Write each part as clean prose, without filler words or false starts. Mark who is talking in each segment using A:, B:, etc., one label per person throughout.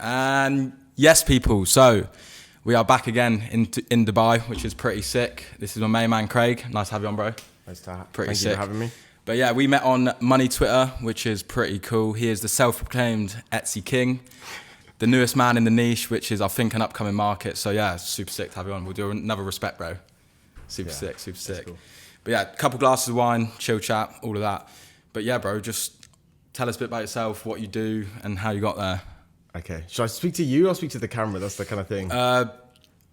A: And yes, people, so we are back again in Dubai, which is pretty sick. This is my main man, Craig. Nice to have you on, bro.
B: Nice to have
A: Pretty
B: Thank
A: sick.
B: you for having me.
A: But yeah, we met on Money Twitter, which is pretty cool. He is the self-proclaimed Etsy king, the newest man in the niche, which is, I think, an upcoming market. So yeah, super sick to have you on. We'll do another respect, bro. Super sick. Cool. But yeah, a couple glasses of wine, chill chat, all of that. But yeah, bro, just tell us a bit about yourself, what you do, and how you got there.
B: Okay. Should I speak to you or speak to the camera? That's the kind of thing.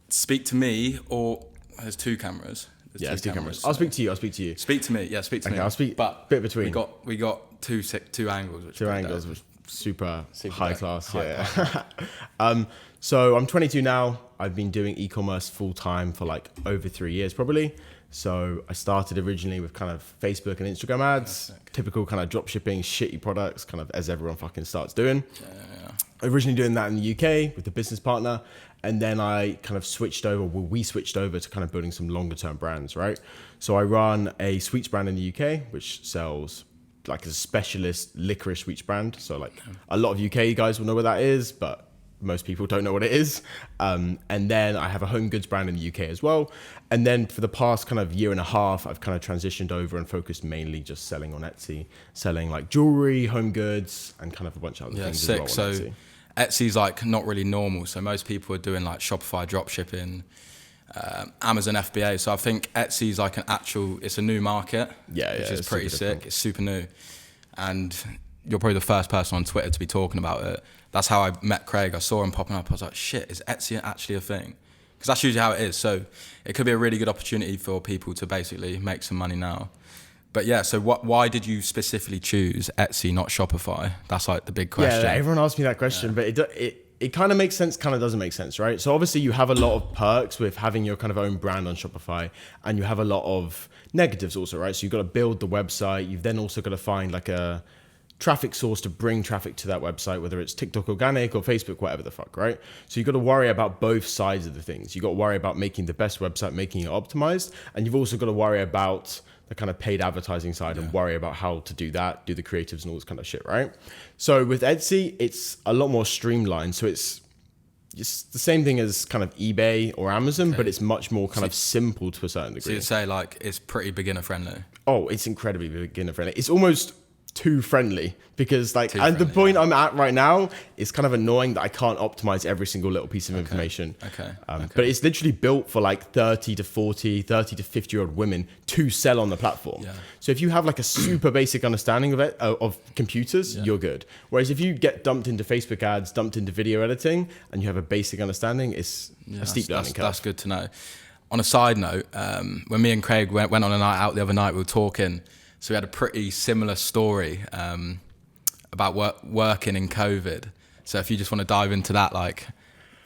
A: Speak to me, or there's two cameras.
B: There's two cameras. I'll speak to you.
A: Speak to me. Yeah, speak to me.
B: Okay, I'll speak.
A: But
B: bit between.
A: We got two angles. Which
B: which super high class.
A: Class.
B: So I'm 22 now. I've been doing e-commerce full time for like over 3 years, probably. So I started originally with kind of Facebook and Instagram ads, typical kind of drop shipping, shitty products, kind of as everyone fucking starts doing. Originally doing that in the UK with a business partner. And then I kind of we switched over to kind of building some longer term brands, right? So I run a sweets brand in the UK, which sells like a specialist licorice sweets brand. So like a lot of UK guys will know what that is, but most people don't know what it is. And then I have a home goods brand in the UK as well. And then for the past kind of year and a half, I've kind of transitioned over and focused mainly just selling on Etsy, selling like jewelry, home goods, and kind of a bunch of other things
A: sick.
B: as well on Etsy.
A: Etsy's like not really normal. So most people are doing like Shopify drop shipping, Amazon FBA. So I think Etsy's like it's a new market, which is pretty sick. Different. It's super new. And you're probably the first person on Twitter to be talking about it. That's how I met Craig. I saw him popping up. I was like, shit, is Etsy actually a thing? Because that's usually how it is. So it could be a really good opportunity for people to basically make some money now. But yeah, so why did you specifically choose Etsy, not Shopify? That's like the big question.
B: Yeah, everyone asks me that question, but it kind of makes sense, kind of doesn't make sense, right? So obviously you have a lot of perks with having your kind of own brand on Shopify, and you have a lot of negatives also, right? So you've got to build the website. You've then also got to find like a traffic source to bring traffic to that website, whether it's TikTok organic or Facebook, whatever the fuck, right? So you've got to worry about both sides of the things. You've got to worry about making the best website, making it optimized, and you've also got to worry about the kind of paid advertising side and worry about how to do that, do the creatives and all this kind of shit, right? So with Etsy, it's a lot more streamlined. So it's the same thing as kind of eBay or Amazon, but it's much more kind of simple to a certain degree.
A: So you'd say like it's pretty beginner friendly?
B: Oh, it's incredibly beginner friendly. It's almost too friendly because the point I'm at right now is kind of annoying that I can't optimize every single little piece of information. But it's literally built for like 30 to 50 year old women to sell on the platform. So if you have like a super basic understanding of it, of computers, you're good. Whereas if you get dumped into Facebook ads, dumped into video editing, and you have a basic understanding, it's a steep learning curve.
A: That's good to know. On a side note, when me and Craig went on a night out the other night, we were talking. So we had a pretty similar story about working in COVID. So if you just want to dive into that, like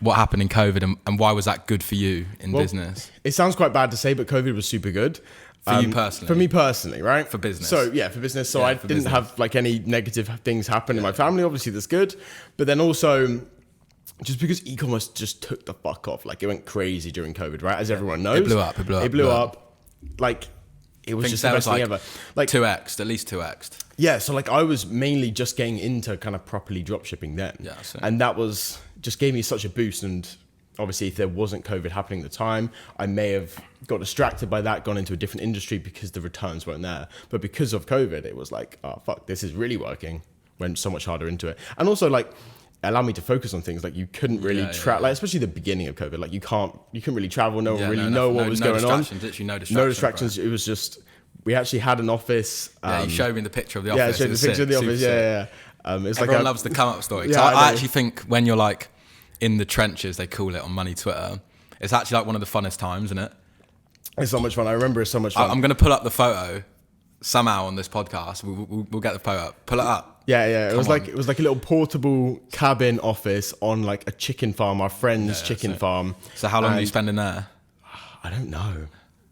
A: what happened in COVID and why was that good for you in business?
B: It sounds quite bad to say, but COVID was super good.
A: For you personally?
B: For me personally, right?
A: For business.
B: So yeah, for business. So I didn't have like any negative things happen in my family. Obviously that's good. But then also just because e-commerce just took the fuck off. Like it went crazy during COVID, right? As everyone knows.
A: It blew up.
B: Like it was just the best thing ever. Like
A: 2x, at least 2x.
B: Yeah, so like I was mainly just getting into kind of properly drop shipping then.
A: Yeah,
B: and that was just gave me such a boost. And obviously if there wasn't COVID happening at the time, I may have got distracted by that, gone into a different industry because the returns weren't there. But because of COVID, it was like, oh fuck, this is really working. Went so much harder into it. And also like allow me to focus on things like you couldn't really like especially the beginning of COVID, like you couldn't really travel, no one really know what was going on.
A: Literally
B: no distractions. It was just we actually had an office.
A: You showed me the picture of the office.
B: Yeah, I showed the picture of the office. Yeah.
A: It's Everyone loves the come up story. I actually think when you're like in the trenches, they call it on Money Twitter, it's actually like one of the funnest times, isn't it?
B: It's so much fun. I remember it's so much fun.
A: I'm gonna pull up the photo somehow on this podcast. We'll get the photo up. Pull it up.
B: Yeah. It was like a little portable cabin office on like a chicken farm, our friend's chicken farm.
A: So how long were you spending there?
B: I don't know.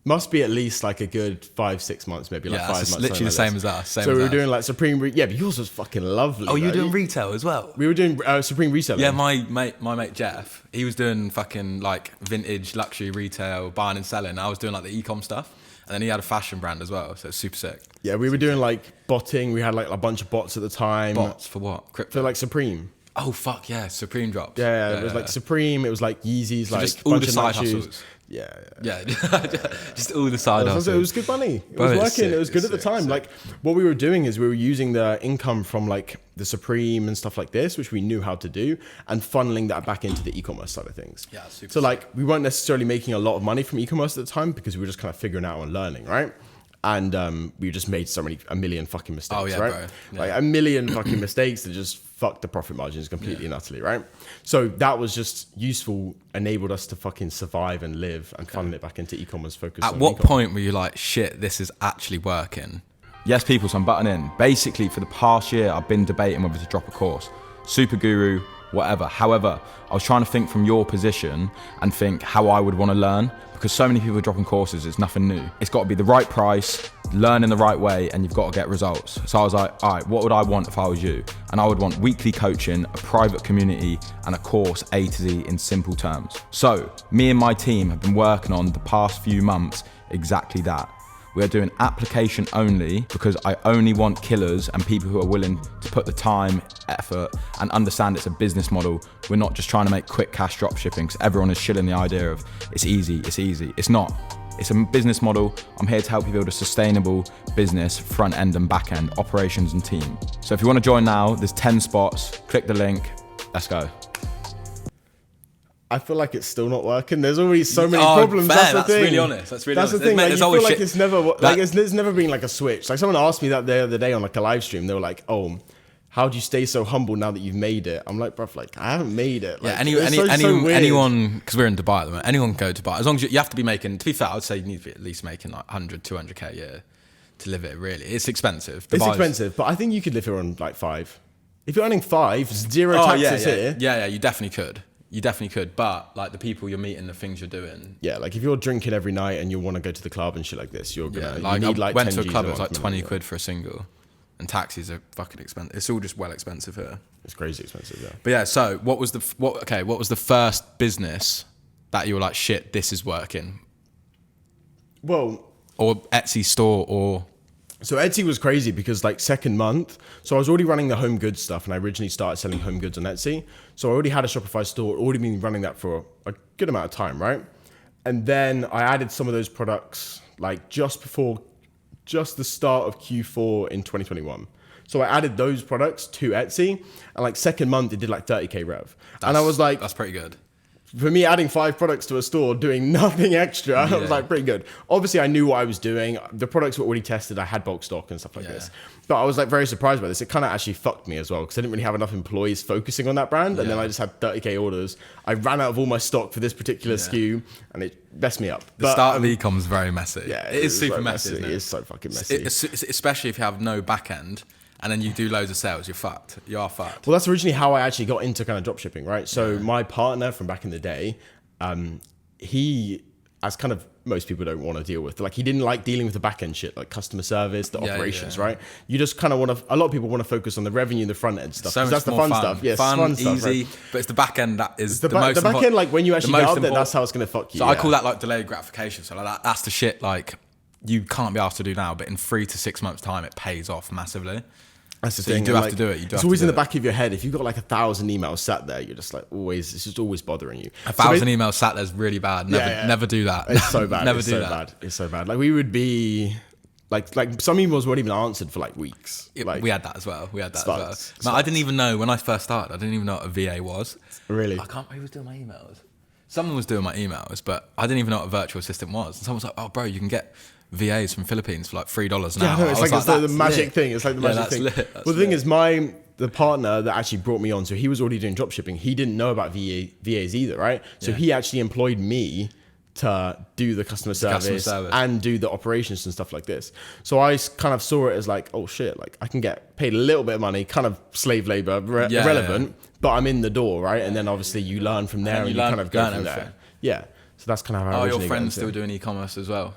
B: Must be at least like a good 5-6 months, maybe like 5 months.
A: Literally the same as us.
B: So we were doing like Supreme. But yours was fucking lovely.
A: Oh, you were doing retail as well?
B: We were doing Supreme reselling.
A: Yeah, my mate Jeff, he was doing fucking like vintage luxury retail, buying and selling. I was doing like the e-com stuff. And then he had a fashion brand as well, so it's super sick.
B: Yeah, we were doing like botting. We had like a bunch of bots at the time.
A: Bots for what?
B: Crypto. For like Supreme.
A: Oh fuck yeah, Supreme drops.
B: Yeah, it was like Supreme. It was like Yeezys, so like
A: just all
B: bunch
A: the
B: of
A: side
B: Nike
A: hustles.
B: shoes. Yeah.
A: Just all the side hustles.
B: It was good money. It was working. It was good at the time. Like what we were doing is we were using the income from like the Supreme and stuff like this, which we knew how to do, and funneling that back into the e-commerce side of things.
A: Yeah, super.
B: So like we weren't necessarily making a lot of money from e-commerce at the time because we were just kind of figuring out and learning, right? And we just made a million fucking mistakes, right?
A: Bro. Yeah.
B: Like a million fucking mistakes that just fucked the profit margins completely and utterly, right? So that was just useful, enabled us to fucking survive and live and funnel it back into e-commerce focus.
A: At what point were you like, shit, this is actually working? Yes, people, so I'm butting in. Basically, for the past year, I've been debating whether to drop a course. Super Guru, whatever. However, I was trying to think from your position and think how I would want to learn, because so many people are dropping courses, it's nothing new. It's got to be the right price, learn in the right way, and you've got to get results. So I was like, all right, what would I want if I was you? And I would want weekly coaching, a private community, and a course A to Z in simple terms. So me and my team have been working on the past few months exactly that. We are doing application only because I only want killers and people who are willing to put the time, effort, and understand it's a business model. We're not just trying to make quick cash drop shipping because everyone is shilling the idea of it's easy, it's easy. It's not. It's a business model. I'm here to help you build a sustainable business, front end and back end, operations and team. So if you want to join now, there's 10 spots. Click the link. Let's go.
B: I feel like it's still not working. There's always so many problems.
A: Fair.
B: That's the thing.
A: Really honest. That's really honest.
B: The thing. Like, you feel
A: always
B: like
A: shit.
B: it's never like it's never been like a switch. Like someone asked me that the other day on like a live stream. They were like, "Oh, how do you stay so humble now that you've made it?" I'm like, "Bruv, like I haven't made it." Like,
A: anyone, because we're in Dubai at the moment, anyone can go to Dubai. As long as you have to be making, to be fair, I'd say you need to be at least making like 100, 200k a year to live it, really. It's expensive.
B: It's expensive, but I think you could live here on like 5. If you're earning 5, zero taxes here.
A: Yeah, you definitely could. You definitely could, but like the people you're meeting, the things you're doing.
B: Yeah, like if you're drinking every night and you want to go to the club and shit like this, you're gonna.
A: Yeah, like
B: you need, like
A: I went to a
B: 10
A: club,
B: Gs
A: it was like 20
B: month.
A: quid for a single, and taxis are fucking expensive. It's all just well expensive here.
B: It's crazy expensive, yeah.
A: But yeah, so what was the first business that you were like, shit, this is working?
B: Well,
A: or Etsy store or.
B: So Etsy was crazy because like second month, so I was already running the home goods stuff and I originally started selling home goods on Etsy. So I already had a Shopify store, already been running that for a good amount of time, right? And then I added some of those products like just the start of Q4 in 2021. So I added those products to Etsy and like second month it did like 30k rev. And I was like,
A: that's pretty good.
B: For me, adding 5 products to a store, doing nothing extra, I was like, pretty good. Obviously, I knew what I was doing. The products were already tested. I had bulk stock and stuff like this. But I was like very surprised by this. It kind of actually fucked me as well because I didn't really have enough employees focusing on that brand. And then I just had 30k orders. I ran out of all my stock for this particular SKU and it messed me up.
A: The start of e-com is very messy.
B: Yeah,
A: it is super messy, isn't it?
B: It is so fucking messy.
A: Especially if you have no back end. And then you do loads of sales, you're fucked. You are fucked.
B: Well, that's originally how I actually got into kind of drop shipping, right? So my partner from back in the day, he, as kind of most people don't want to deal with, like he didn't like dealing with the back end shit, like customer service, the operations, right? You just kind of want to, a lot of people want to focus on the revenue, the front end stuff.
A: So
B: that's the fun stuff.
A: Yeah, fun stuff, easy. Right? But it's the back end that is the most
B: important. The back end, like when you actually get up there, that's how it's going to fuck you.
A: So I call that like delayed gratification. So like that's the shit like you can't be asked to do now, but in 3 to 6 months time, it pays off massively.
B: That's the thing.
A: You do have to do it.
B: It's always in the back of your head. If you've got like 1,000 emails sat there, you're just like always, it's just always bothering you.
A: 1,000 emails sat there is really bad. Never do that.
B: It's so bad.
A: Never do that.
B: It's so bad. Like we would be like some emails weren't even answered for like weeks. Like,
A: we had that as well. Man, I didn't even know when I first started. I didn't even know what a VA was.
B: Really?
A: Who was doing my emails? Someone was doing my emails, but I didn't even know what a virtual assistant was. And someone was like, "Oh, bro, you can get VAs from Philippines for like $3 an hour."
B: No, it's like the magic thing. It's like the magic thing. Well, the thing is, the partner that actually brought me on, so he was already doing drop shipping. He didn't know about VAs either, right? So he actually employed me to do the customer service and do the operations and stuff like this. So I kind of saw it as like, oh shit, like I can get paid a little bit of money, kind of slave labor, irrelevant, but I'm in the door, right? And then obviously you learn from there and you kind of go from there. Yeah. So that's kind of how I originally
A: your friend's still doing e-commerce as well?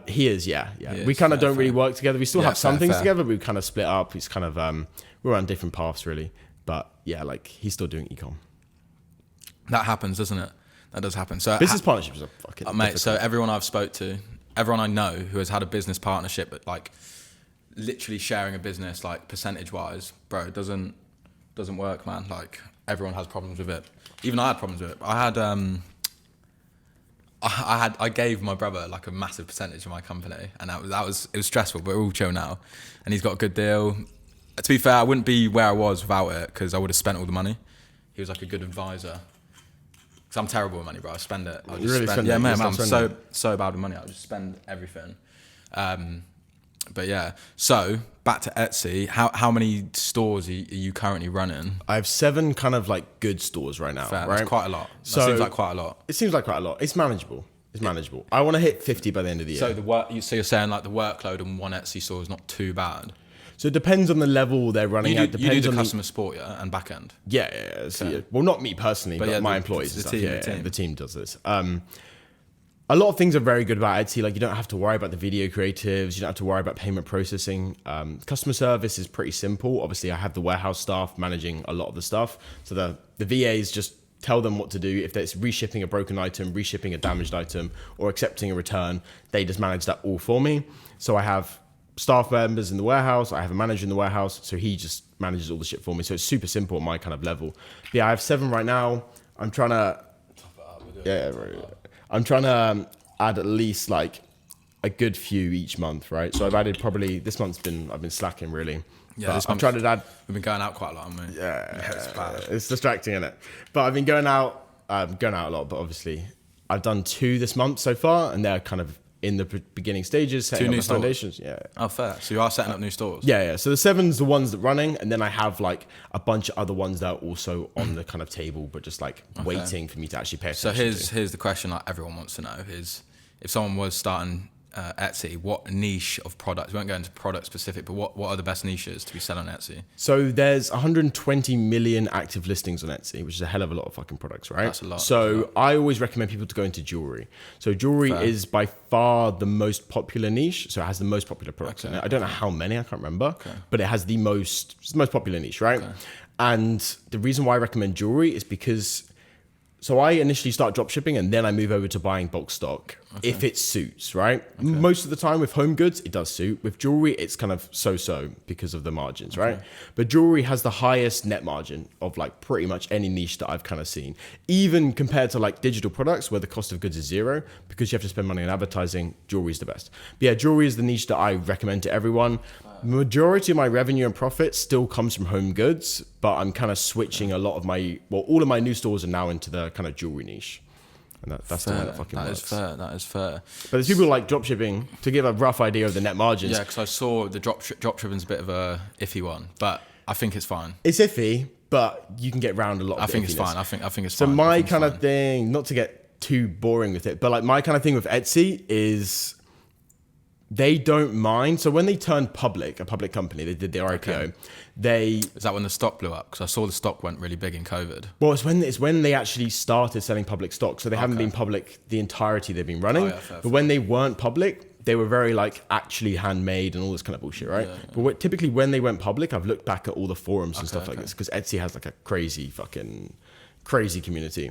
B: He is, yeah. We kind of don't really work together. We still have some things together, but we kind of split up. He's kind of, we're on different paths really. But yeah, like he's still doing e-com.
A: That happens, doesn't it? That does happen. So
B: business partnerships are fucking
A: mate,
B: difficult.
A: so everyone I've spoke to, everyone I know who has had a business partnership, but like literally sharing a business like percentage wise, bro, it doesn't doesn't work, man. Like everyone has problems with it. Even I had problems with it. I gave my brother like a massive percentage of my company, and it was stressful, but we're all chill now, and he's got a good deal. To be fair, I wouldn't be where I was without it because I would have spent all the money. He was like a good advisor. Because I'm terrible with money, bro. I spend it. I just spend. Yeah, man. I'm so bad with money. I just spend everything. But yeah. So back to Etsy. How many stores are you currently running?
B: I have 7 kind of like good stores right now.
A: Fair.
B: Right?
A: That's quite a lot. That seems like quite a lot.
B: It seems like quite a lot. It's manageable. It's manageable. I want to hit 50 by the end of the year.
A: So you're saying like the workload on one Etsy store is not too bad.
B: So it depends on the level they're running at.
A: You do the customer support, yeah, and back end.
B: Yeah. So, yeah. Well, not me personally, but my employees. The team does this. A lot of things are very good about Etsy. Like you don't have to worry about the video creatives. You don't have to worry about payment processing. Customer service is pretty simple. Obviously, I have the warehouse staff managing a lot of the stuff. So the VAs just tell them what to do. If it's reshipping a broken item, reshipping a damaged item, or accepting a return, they just manage that all for me. So I have staff members in the warehouse. I have a manager in the warehouse. So he just manages all the shit for me. So it's super simple at my kind of level. But yeah, I have 7 right now. I'm trying to... I'm trying to add at least like a good few each month, right? So I've added probably... This month's I've been slacking really.
A: Yeah,
B: I'm trying to add...
A: We've been going out quite a lot, haven't we?
B: Yeah,
A: it's bad.
B: It's distracting, isn't it? But I've been going out a lot, but obviously I've done 2 this month so far, and they're kind of in the beginning stages, setting
A: 2
B: up
A: new
B: the foundations. Yeah.
A: Oh, fair. So you are setting up new stores?
B: Yeah. So the 7's the ones that are running, and then I have like a bunch of other ones that are also on the kind of table, but just like waiting for me to actually pay attention.
A: So here's the question like everyone wants to know is if someone was starting Etsy, what niche of products, we won't go into product specific, but what are the best niches to be selling on Etsy?
B: So there's 120 million active listings on Etsy, which is a hell of a lot of fucking products, right?
A: That's a lot.
B: So I always recommend people to go into jewelry. So jewelry is by far the most popular niche. So it has the most popular products in it. I don't know how many, I can't remember, but it has the most popular niche, right? And the reason why I recommend jewelry is because so I initially start drop shipping and then I move over to buying bulk stock if it suits, right? Most of the time with home goods, it does suit. With jewelry, it's kind of so-so because of the margins, right? But jewelry has the highest net margin of like pretty much any niche that I've kind of seen, even compared to like digital products where the cost of goods is 0 because you have to spend money on advertising. Jewelry is the best. But yeah, jewelry is the niche that I recommend to everyone. Majority of my revenue and profit still comes from home goods, but I'm kind of switching a lot of all of my new stores are now into the kind of jewelry niche. And that's the one that fucking works.
A: That is fair.
B: But there's people like dropshipping, to give a rough idea of the net margins.
A: Yeah, because I saw the dropshipping's a bit of a iffy one, but I think it's fine.
B: It's iffy, but you can get around a lot of
A: I think it's fine. I think it's
B: so
A: fine.
B: So my kind of thing, not to get too boring with it, but like my kind of thing with Etsy is they don't mind. So when they turned public, a public company, they did their IPO. Is
A: that when the stock blew up? Because I saw the stock went really big in COVID.
B: Well, it's when they actually started selling public stock. So they haven't been public the entirety they've been running. But when they weren't public, they were very like actually handmade and all this kind of bullshit, right? But typically when they went public, I've looked back at all the forums and stuff like this because Etsy has like a crazy community.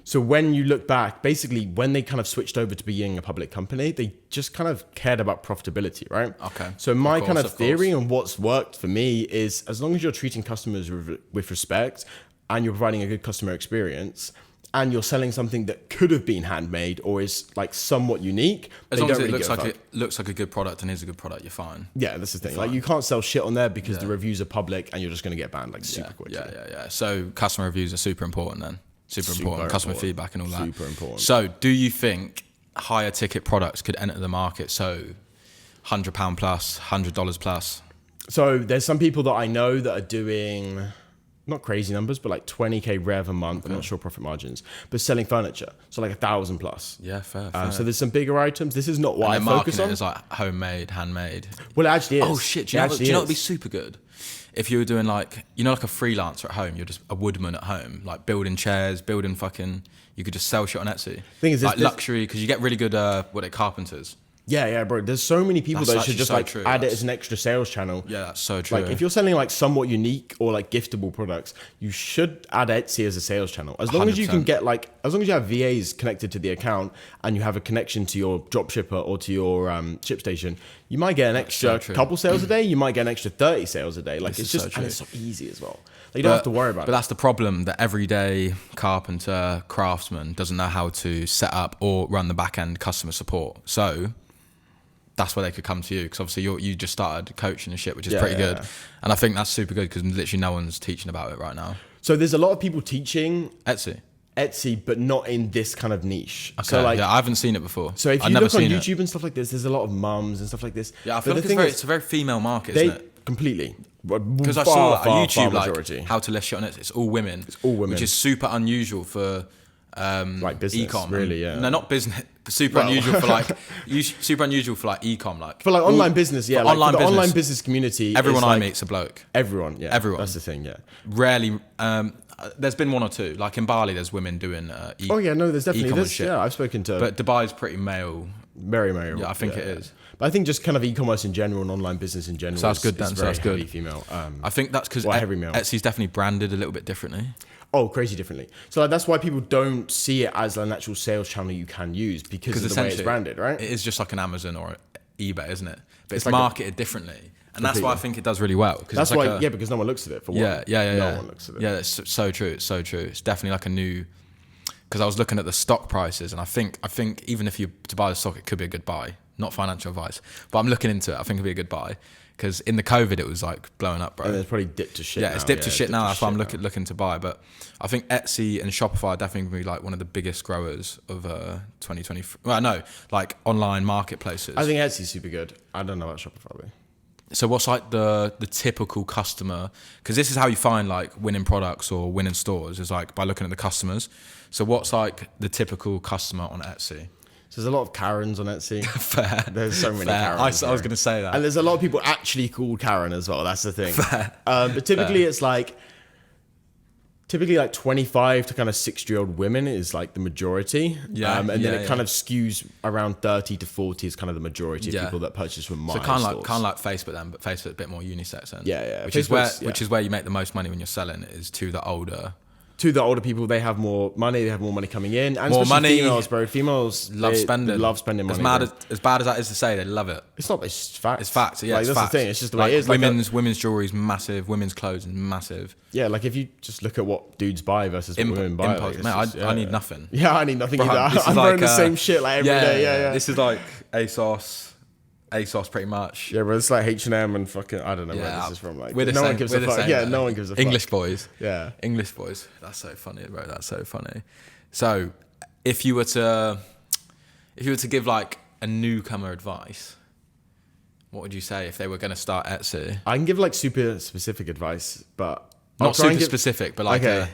B: So when you look back, basically when they kind of switched over to being a public company, they just kind of cared about profitability, right? So my kind of theory and what's worked for me is as long as you're treating customers with respect and you're providing a good customer experience and you're selling something that could have been handmade or is like somewhat unique,
A: as long as it looks like a good product and is a good product, you're fine.
B: Yeah, that's the thing. Like you can't sell shit on there because the reviews are public and you're just going to get banned like super quickly.
A: Yeah. So customer reviews are super important then. Super important. Customer feedback and all that.
B: Super important.
A: So do you think higher ticket products could enter the market? So £100 plus, $100 plus?
B: So there's some people that I know that are doing, not crazy numbers, but like 20k rev a month. I'm not sure profit margins, but selling furniture. So like 1,000 plus.
A: Yeah, fair.
B: So there's some bigger items. This is not what I focus on.
A: It's like homemade, handmade.
B: Well, it actually is.
A: Oh shit, do you know what would be super good? If you were doing like, like a freelancer at home, you're just a woodman at home, like building chairs, you could just sell shit on Etsy.
B: Thing is,
A: like luxury, because you get really good, carpenters.
B: Yeah, bro. There's so many people that should just add it as an extra sales channel.
A: Yeah, that's so true.
B: Like if you're selling like somewhat unique or like giftable products, you should add Etsy as a sales channel. As long 100%. As you can get like, as long as you have VAs connected to the account and you have a connection to your dropshipper or to your ShipStation, you might get an extra couple sales a day. You might get an extra 30 sales a day. Like it's just, and it's so easy as well. Like, you don't have to worry about it.
A: But that's the problem, that everyday carpenter, craftsman doesn't know how to set up or run the back end customer support. So that's where they could come to you, because obviously you just started coaching and shit, which is pretty good. And I think that's super good because literally no one's teaching about it right now.
B: So there's a lot of people teaching
A: Etsy,
B: but not in this kind of niche.
A: Okay,
B: so like,
A: I haven't seen it before.
B: So if you look on YouTube and stuff like this, there's a lot of mums and stuff like this.
A: Yeah, I feel like it's a very female market, isn't it?
B: Completely.
A: Because I saw on YouTube like how to list shit on it. It's all women. It's all women, which is super unusual for
B: like business,
A: e-com.
B: Really, yeah.
A: No, not business. Super unusual for like super unusual for like e-com, like
B: for like online business. Yeah, like for the online business community.
A: Everyone I meet's a bloke.
B: Everyone, yeah.
A: Everyone.
B: That's the thing. Yeah.
A: Rarely. There's been one or two. Like in Bali, there's women doing.
B: Oh yeah, no, there's definitely. Yeah, I've spoken to.
A: But Dubai's pretty male.
B: Very male.
A: Yeah, I think it is.
B: But I think just kind of e-commerce in general and online business in general.
A: So that's good then. So that's good.
B: Female.
A: I think that's because Etsy's definitely branded a little bit differently.
B: Oh, crazy differently. So like, that's why people don't see it as an actual sales channel you can use because of the way it's branded, right?
A: It is just like an Amazon or eBay, isn't it? But it's like marketed differently. And that's why I think it does really well.
B: That's why, because no one looks at it for one.
A: Yeah.
B: No one looks at it.
A: Yeah, it's so true. It's so true. It's definitely like a new... Because I was looking at the stock prices, and I think even if you to buy the stock, it could be a good buy. Not financial advice, but I'm looking into it. I think it'd be a good buy. Because in the COVID, it was like blowing up, bro.
B: And it's probably dipped to shit now.
A: It's dipped to shit now. That's why I'm looking to buy. But I think Etsy and Shopify are definitely going to be like one of the biggest growers of 2020. Well, no, like online marketplaces.
B: I think Etsy's super good. I don't know about Shopify though.
A: So what's like the typical customer? Because this is how you find like winning products or winning stores, is like by looking at the customers. So what's like the typical customer on Etsy?
B: So there's a lot of Karens on Etsy.
A: Fair.
B: There's so many Karens.
A: I was going to say that.
B: And there's a lot of people actually called Karen as well. That's the thing.
A: Fair.
B: But typically it's like 25 to kind of 60-year-old women is like the majority.
A: Yeah.
B: And then it kind of skews around 30 to 40 is kind of the majority of people that purchase from my stores.
A: So kind of like Facebook then, but Facebook a bit more unisex then.
B: Yeah.
A: Which is where you make the most money when you're selling, is to the older
B: people. They have more money. They have more money coming in. And
A: more money.
B: Females, bro. Females
A: love spending money. As bad as that is to say, they love it.
B: It's not. It's fact.
A: It's fact. Yeah,
B: like, that's
A: fact.
B: the thing. It's just the way it is.
A: Women's jewelry is massive. Women's clothes is massive.
B: Yeah, like if you just look at what dudes buy versus what women buy.
A: I need nothing.
B: Yeah, I need nothing either. I'm wearing the same shit like every day. Yeah.
A: This is like ASOS pretty much.
B: Yeah, but it's like H&M and fucking, I don't know where this is from. Like,
A: no one gives a fuck.
B: Yeah, no one gives a fuck.
A: English boys.
B: Yeah.
A: English boys. That's so funny, bro. That's so funny. So, if you were to give like a newcomer advice, what would you say if they were going to start Etsy?
B: I can give like super specific advice, but
A: not super specific, but like,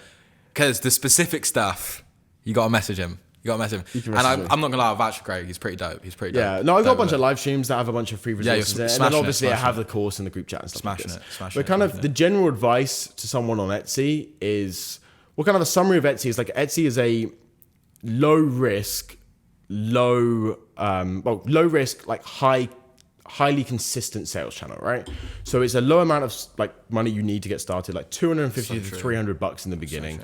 A: because the specific stuff, you got to message him. You got to message him. And I'm not going to lie, I've vouched for Greg. He's pretty dope.
B: Yeah, no, I've got a bunch of live streams that have a bunch of free resources and then obviously I have the course and the group chat and stuff like this. But kind of the general advice to someone on Etsy is, well, kind of a summary of Etsy is like, Etsy is a low risk, like highly consistent sales channel, right? So it's a low amount of like money you need to get started, like $250 to $300 in the beginning.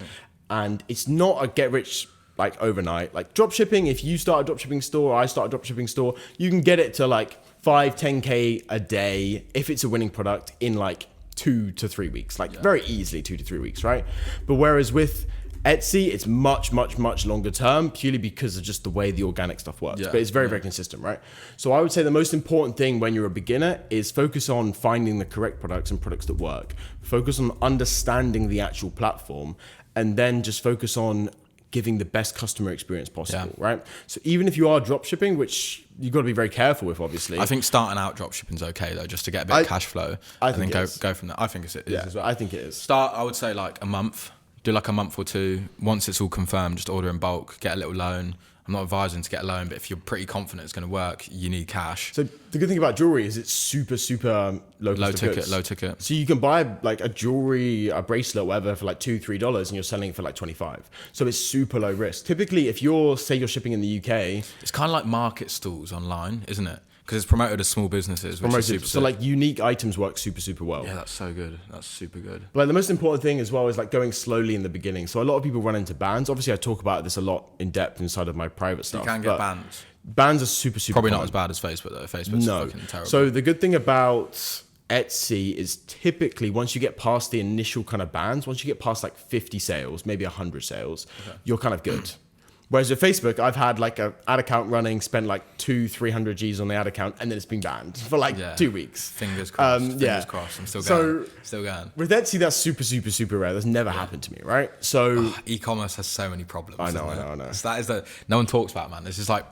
B: And it's not a get rich like overnight. Like drop shipping, if you start a drop shipping store or I start a drop shipping store, you can get it to like 5-10K a day if it's a winning product in like 2 to 3 weeks, like very easily 2 to 3 weeks, right? But whereas with Etsy, it's much longer term, purely because of just the way the organic stuff works. But it's very consistent, right? So I would say the most important thing when you're a beginner is focus on finding the correct products and products that work. Focus on understanding the actual platform, and then just focus on giving the best customer experience possible, right? So even if you are drop shipping, which you've got to be very careful with, obviously.
A: I think starting out drop shipping is okay though, just to get a bit of cash flow, and then go from there. I think it is as well.
B: I think it is.
A: Start, I would say like a month, do like a month or two. Once it's all confirmed, just order in bulk, get a little loan. I'm not advising to get a loan, but if you're pretty confident it's going to work, you need cash.
B: So the good thing about jewelry is it's super low
A: ticket.
B: So you can buy like a bracelet, whatever, for like $2-3, and you're selling it for like 25. So it's super low risk. Typically, if you're shipping in the UK,
A: it's kind of like market stalls online, isn't it? Because it's promoted as small businesses, which is super
B: so like unique items work super well.
A: Yeah, that's so good. That's super good.
B: But like the most important thing as well is like going slowly in the beginning. So a lot of people run into bans. Obviously, I talk about this a lot in depth inside of my private stuff.
A: You can get bans.
B: Bans are super
A: Probably
B: common.
A: not as bad as Facebook though. Facebook's fucking terrible.
B: So the good thing about Etsy is typically once you get past the initial kind of bans, once you get past like 50 sales, maybe 100 sales, you're kind of good. Whereas with Facebook, I've had like an ad account running, spent like 200-300 G's on the ad account, and then it's been banned for like 2 weeks.
A: Fingers crossed. Fingers crossed. I'm still going. Still going.
B: With Etsy, that's super rare. That's never happened to me, right? So
A: e-commerce has so many problems.
B: I know.
A: So that is no one talks about, man. It's just like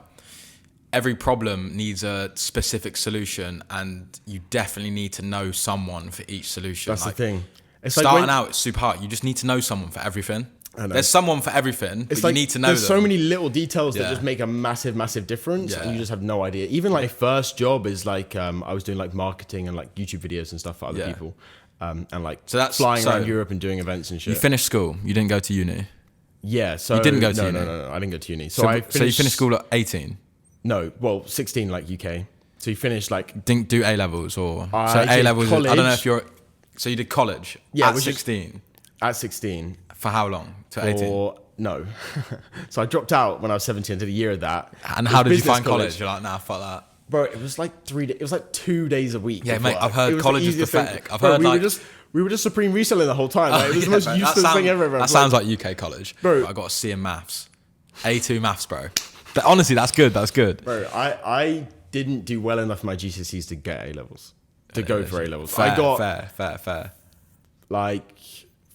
A: every problem needs a specific solution, and you definitely need to know someone for each solution.
B: That's
A: like,
B: the thing.
A: It's starting out, it's super hard. You just need to know someone for everything. There's someone for everything, but you need to know them.
B: There's so many little details that just make a massive difference, and you just have no idea. Even like my first job is like I was doing like marketing and like YouTube videos and stuff for other people, and like flying around Europe and doing events and shit.
A: You finished school. You didn't go to uni.
B: Yeah, so
A: you didn't go to uni.
B: No, I didn't go to uni.
A: So you finished school at 18.
B: No, well, 16 like UK. So you finished like
A: didn't do A levels or so A levels. I don't know if you're. So you did college. Yeah, at 16.
B: At 16.
A: For how long? To 18?
B: No. So I dropped out when I was 17. I did a year of that.
A: And how did you find college? You're like, nah, fuck that.
B: Bro, it was like 3 days. It was like 2 days a week.
A: Yeah, mate, I've heard college is pathetic. I've heard
B: we were just supreme reselling the whole time. Like, it was the most useless thing ever.
A: That sounds like UK college. Bro, I got a C in maths. A2 maths, bro. But honestly, that's good. That's good.
B: Bro, I didn't do well enough in my GCSEs to get A levels. To go for A levels. So
A: I got fair.
B: Like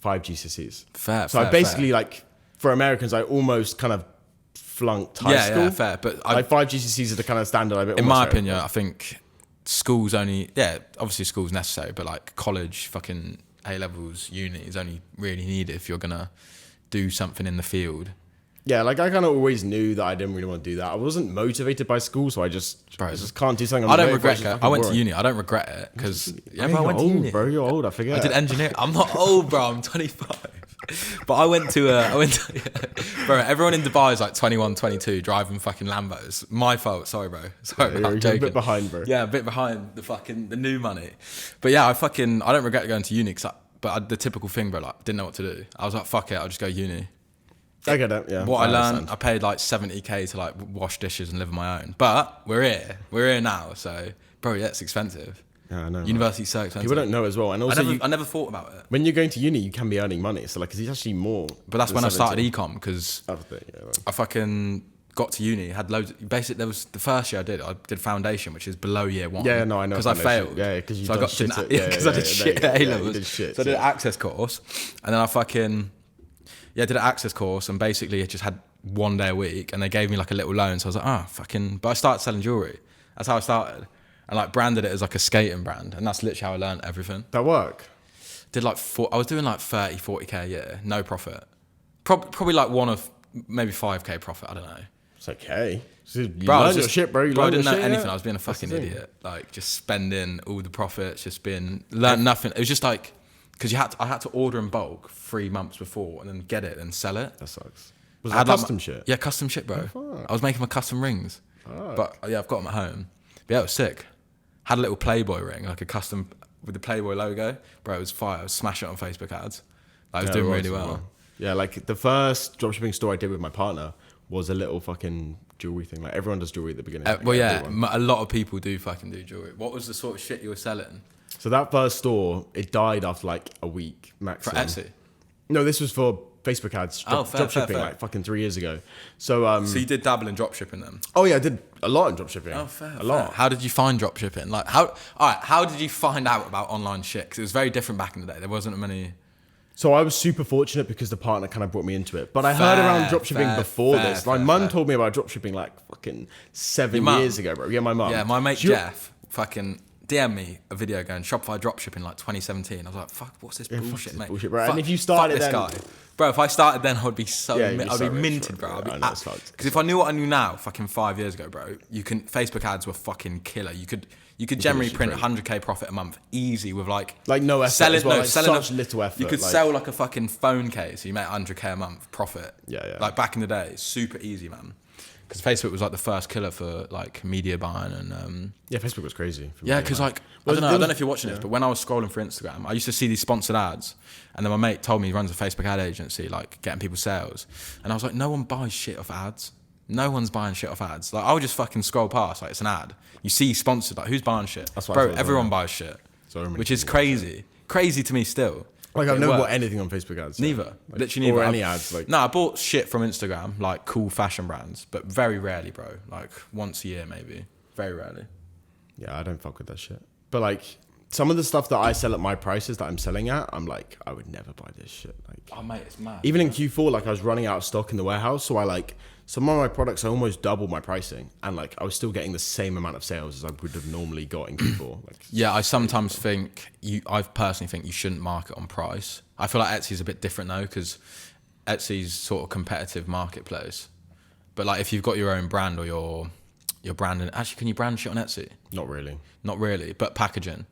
B: 5 GCSEs.
A: So
B: I basically like for Americans, I almost kind of flunked high school.
A: Yeah, fair. But
B: like 5 GCSEs is the kind of standard.
A: In my opinion, I think school's only obviously school's necessary, but like college, fucking A levels, uni is only really needed if you're gonna do something in the field.
B: Yeah, like I kind of always knew that I didn't really want to do that. I wasn't motivated by school, so I just can't do something.
A: I don't regret it. I went to uni. I don't regret it because
B: I went to uni. Bro, you're old. I forget.
A: I did engineering. I'm not old, bro. I'm 25. But I went to bro. Everyone in Dubai is like 21, 22, driving fucking Lambos. My fault. Sorry, bro. Sorry, bro. I'm joking.
B: A bit behind, bro.
A: Yeah, a bit behind the new money. But yeah, I don't regret going to uni. But the typical thing, bro. Like, didn't know what to do. I was like, fuck it. I'll just go uni.
B: I get it, yeah.
A: What I learned, I paid like 70k to like wash dishes and live on my own. But we're here now. So, bro, yeah, it's expensive.
B: Yeah, I know.
A: University's so expensive.
B: People don't know as well. And also,
A: I never thought about it.
B: When you're going to uni, you can be earning money. So like, it's actually more.
A: But that's when I started ecom because I fucking got to uni, had loads. Basically, there was the first year I did foundation, which is below year 1.
B: Yeah, no, I know.
A: Because I failed.
B: Yeah, because I
A: did shit at A levels. So I did an access course, and then I fucking. Yeah, I did an access course and basically it just had 1 day a week and they gave me like a little loan. So I was like, but I started selling jewelry. That's how I started. And like branded it as like a skating brand. And that's literally how I learned everything.
B: That work?
A: Did like I was doing like 30, 40k a year, no profit. Probably like maybe 5k profit, I don't know.
B: It's okay. You learned your shit, bro.
A: I didn't know anything. I was being a fucking idiot. Like just spending all the profits, learned nothing. It was just like, because I had to order in bulk 3 months before and then get it and sell it.
B: That sucks. Was that custom shit?
A: Yeah, custom shit, bro. Oh, I was making my custom rings. But yeah, I've got them at home. But yeah, it was sick. Had a little Playboy ring, like a custom with the Playboy logo. Bro, it was fire. I was smashing it on Facebook ads. I was doing really well.
B: Yeah, like the first dropshipping store I did with my partner was a little fucking jewelry thing. Like everyone does jewelry at the beginning.
A: A lot of people do fucking do jewelry. What was the sort of shit you were selling?
B: So that first store, it died after like a week maximum.
A: For Etsy?
B: No, this was for Facebook ads. Dropshipping like fucking 3 years ago. So
A: you did dabble in dropshipping then?
B: Oh yeah, I did a lot in dropshipping.
A: Oh, fair.
B: A lot.
A: How did you find dropshipping? Like how did you find out about online shit? Because it was very different back in the day. There wasn't many.
B: So I was super fortunate because the partner kind of brought me into it. But I heard around dropshipping before this. My mum told me about dropshipping like fucking 7 years ago, bro. Yeah, my mum.
A: Yeah, my mate Jeff fucking DM me a video going Shopify dropshipping like 2017. I was like, fuck, what's this bullshit, mate?
B: Bullshit, bro.
A: Fuck,
B: and if you started
A: this
B: then,
A: guy. Bro, if I started then, I'd be I'd be minted,
B: rich,
A: bro.
B: Because
A: if I knew what I knew now, fucking 5 years ago, bro, Facebook ads were fucking killer. You could generally print 100k profit a month easy with like
B: no effort
A: selling,
B: as well,
A: selling
B: such little effort.
A: You could sell like a fucking phone case, you make 100k a month profit.
B: Yeah.
A: Like back in the day, super easy, man. Because Facebook was like the first killer for like media buying and
B: Facebook was crazy.
A: Yeah, because like I don't know if you're watching this, but when I was scrolling through Instagram, I used to see these sponsored ads, and then my mate told me he runs a Facebook ad agency, like getting people sales, and I was like, no one buys shit off ads. No one's buying shit off ads. Like I would just fucking scroll past, like it's an ad. You see sponsored, like who's buying shit?
B: That's why
A: bro, everyone buys shit, which is crazy. Crazy to me still.
B: Like I've never bought anything on Facebook ads.
A: Neither.
B: Like,
A: Literally neither.
B: Or any ads. Like.
A: No, I bought shit from Instagram, like cool fashion brands, but very rarely, bro. Like once a year maybe. Very rarely.
B: Yeah, I don't fuck with that shit. But like some of the stuff that I sell at my prices that I'm selling at, I'm like, I would never buy this shit. Like,
A: oh mate, it's mad.
B: Even in Q4, like I was running out of stock in the warehouse, so I like some of my products I almost doubled my pricing, and like I was still getting the same amount of sales as I would have normally got in Q4. Like,
A: yeah, I sometimes think I personally think you shouldn't market on price. I feel like Etsy's a bit different though, because Etsy's sort of competitive marketplace. But like if you've got your own brand or your brand, and actually, can you brand shit on Etsy?
B: Not really.
A: Not really, but packaging.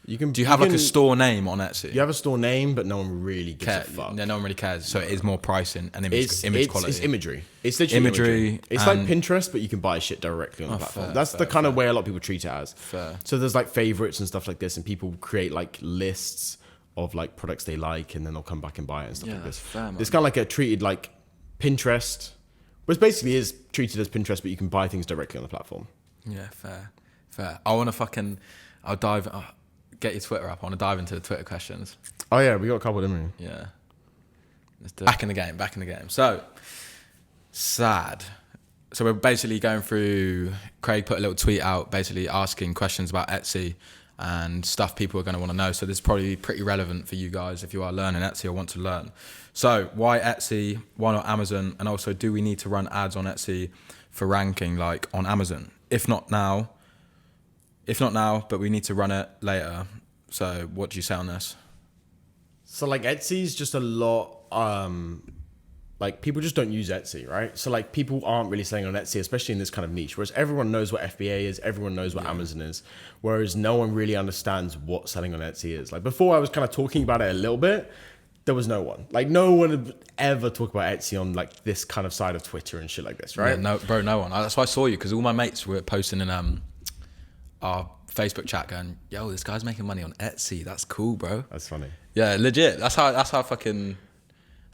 A: Do you have
B: like
A: a store name on Etsy?
B: You have a store name, but no one really gives a fuck.
A: Yeah, no one really cares. So it is more pricing and image quality.
B: It's imagery. It's literally imagery. It's like Pinterest, but you can buy shit directly on the platform. That's the kind of way a lot of people treat it as.
A: Fair.
B: So there's like favorites and stuff like this, and people create like lists of like products they like, and then they'll come back and buy it and stuff like this.
A: Fair,
B: it's kind of like treated like Pinterest, which basically is treated as Pinterest, but you can buy things directly on the platform.
A: Yeah, fair. I want to I'll dive... get your Twitter up. I want to dive into the Twitter questions.
B: Oh yeah, we got a couple, didn't we?
A: Yeah. Let's do it. Back in the game. So, sad. So we're basically going through, Craig put a little tweet out basically asking questions about Etsy and stuff people are going to want to know. So this is probably pretty relevant for you guys if you are learning Etsy or want to learn. So why Etsy? Why not Amazon? And also, do we need to run ads on Etsy for ranking like on Amazon? If not now, but we need to run it later. So what do you say on this?
B: So like Etsy's just a lot, like people just don't use Etsy, right? So like people aren't really selling on Etsy, especially in this kind of niche, whereas everyone knows what FBA is, everyone knows what Amazon is, whereas no one really understands what selling on Etsy is. Like before I was kind of talking about it a little bit, there was no one. Like no one would ever talk about Etsy on like this kind of side of Twitter and shit like this, right?
A: Yeah, no one. That's why I saw you, because all my mates were posting in our Facebook chat going, yo, this guy's making money on Etsy. That's cool, bro.
B: That's funny.
A: Yeah, legit. That's how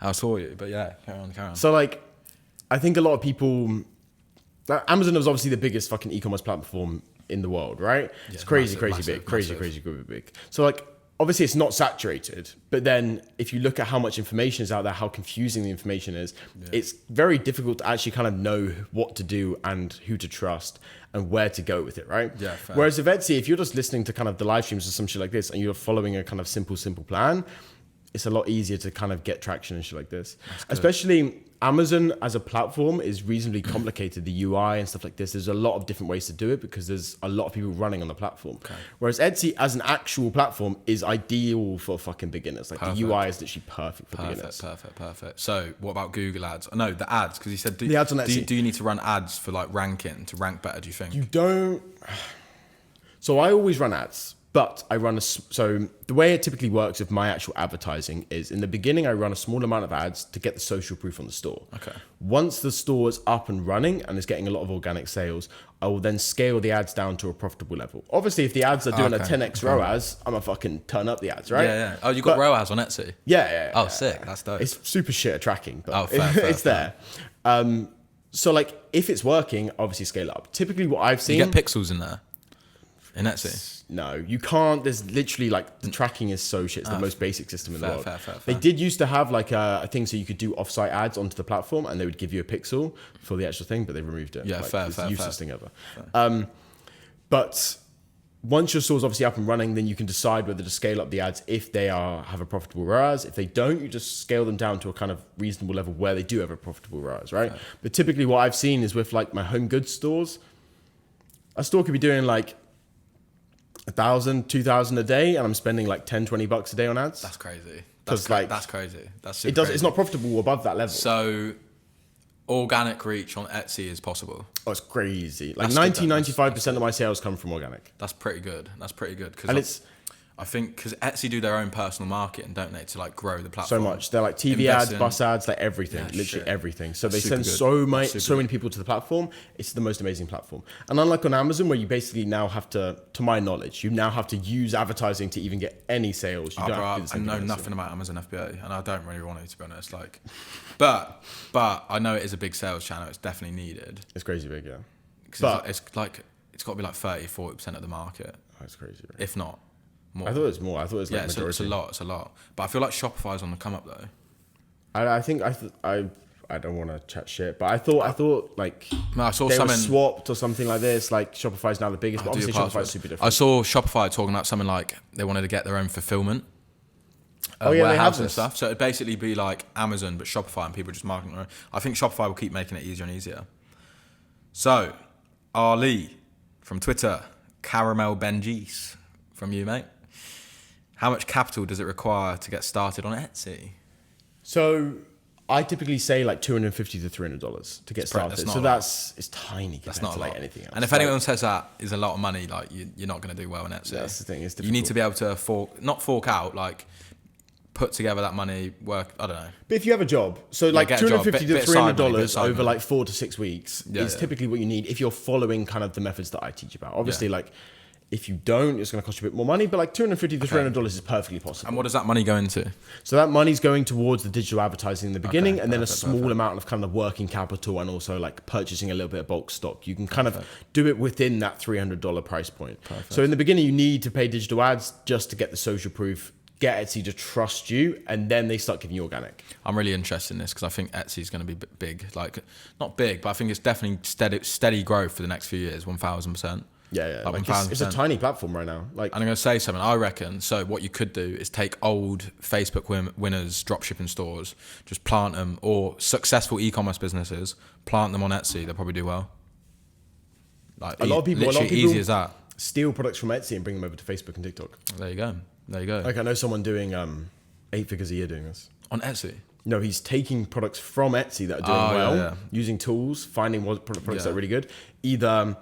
A: I saw you. But yeah, carry on.
B: So like, I think a lot of people, Amazon is obviously the biggest fucking e-commerce platform in the world, right? Yeah, it's crazy big. So like, obviously it's not saturated, but then if you look at how much information is out there, how confusing the information is, it's very difficult to actually kind of know what to do and who to trust and where to go with it, right?
A: Yeah, fair.
B: Whereas with Etsy, if you're just listening to kind of the live streams or some shit like this and you're following a kind of simple plan, it's a lot easier to kind of get traction and shit like this. Especially Amazon as a platform is reasonably complicated. The UI and stuff like this, there's a lot of different ways to do it because there's a lot of people running on the platform. Okay. Whereas Etsy as an actual platform is ideal for fucking beginners. Like the UI is literally perfect for beginners.
A: Perfect. So what about Google ads? No, the ads, because he said,
B: the ads on Etsy.
A: Do you need to run ads for like ranking, to rank better, do you think?
B: You don't. So I always run ads. But I run so the way it typically works with my actual advertising is in the beginning, I run a small amount of ads to get the social proof on the store.
A: Okay.
B: Once the store is up and running and is getting a lot of organic sales, I will then scale the ads down to a profitable level. Obviously, if the ads are doing a 10x ROAS, I'm gonna fucking turn up the ads, right?
A: Yeah. Oh, you got ROAS on Etsy?
B: Yeah.
A: Oh, sick. That's dope.
B: It's super shit at tracking, but
A: fair,
B: it's there. So like, if it's working, obviously scale up. Typically what I've seen...
A: You get pixels in there? In Etsy?
B: No, you can't. There's literally like the tracking is so shit. It's the most basic system in the world.
A: Fair.
B: They did used to have like a thing so you could do offsite ads onto the platform and they would give you a pixel for the actual thing, but they removed it.
A: Yeah,
B: like,
A: fair.
B: It's the useless thing ever. But once your store's obviously up and running, then you can decide whether to scale up the ads if they have a profitable ROAS. If they don't, you just scale them down to a kind of reasonable level where they do have a profitable ROAS, right? Okay. But typically what I've seen is with like my home goods stores, a store could be doing like 1,000, 2,000 a day, and I'm spending like 10, 20 bucks a day on ads.
A: That's crazy.
B: That's
A: That's crazy. That's super crazy.
B: It's not profitable above that level.
A: So organic reach on Etsy is possible.
B: Oh, it's crazy. Like 95% of my sales come from organic.
A: That's pretty good.
B: And
A: I think because Etsy do their own personal marketing, don't they, to like grow the platform
B: so much. They're like TV ads, bus ads, like everything, literally everything. So they send so many people to the platform. It's the most amazing platform. And unlike on Amazon, where you basically now have to my knowledge, you now have to use advertising to even get any sales. You don't have to do the same
A: I know nothing about Amazon FBA, and I don't really want to be honest. Like, but I know it is a big sales channel. It's definitely needed.
B: It's crazy big, yeah.
A: But it's got to be like 30-40% of the market.
B: That's crazy, right?
A: If not more.
B: I thought it was more. I thought it was like majority.
A: It's a lot. But I feel like Shopify's on the come up though.
B: I don't want to chat shit, but I thought like
A: I saw
B: they
A: something
B: were swapped or something like this. Like Shopify's now the biggest, but obviously Shopify's super different.
A: I saw Shopify talking about something like they wanted to get their own fulfillment.
B: Warehouse
A: and stuff. So it'd basically be like Amazon, but Shopify, and people just marketing their own. I think Shopify will keep making it easier and easier. So, Ali from Twitter, Caramel Benjis from you, mate. How much capital does it require to get started on Etsy?
B: So I typically say like $250 to $300 to get started. It's tiny.
A: That's not
B: like anything else.
A: And if anyone says that is a lot of money, like you're not going to do well on Etsy.
B: That's the thing. It's difficult.
A: You need to be able to not fork out, like put together that money, work. I don't know.
B: But if you have a job, so like $250 to $300 over like 4 to 6 weeks is typically what you need if you're following kind of the methods that I teach about. Obviously, like if you don't, it's going to cost you a bit more money, but like $250 to $300 is perfectly possible.
A: And what does that money go into?
B: So that money's going towards the digital advertising in the beginning, and then a small amount of kind of working capital, and also like purchasing a little bit of bulk stock. You can kind of do it within that $300 price point. So in the beginning, you need to pay digital ads just to get the social proof, get Etsy to trust you, and then they start giving you organic.
A: I'm really interested in this because I think Etsy is going to be big. Like, not big, but I think it's definitely steady growth for the next few years, 1,000%.
B: Yeah. Like it's a tiny platform right now. Like,
A: and I'm going to say something, I reckon. So what you could do is take old Facebook winners, dropshipping stores, just plant them, or successful e-commerce businesses, plant them on Etsy. They'll probably do well. Like
B: a lot of people
A: easy as that.
B: Steal products from Etsy and bring them over to Facebook and TikTok.
A: There you go.
B: Like I know someone doing 8 figures a year doing this.
A: On Etsy?
B: No, he's taking products from Etsy that are doing well, using tools, finding what products that are really good, either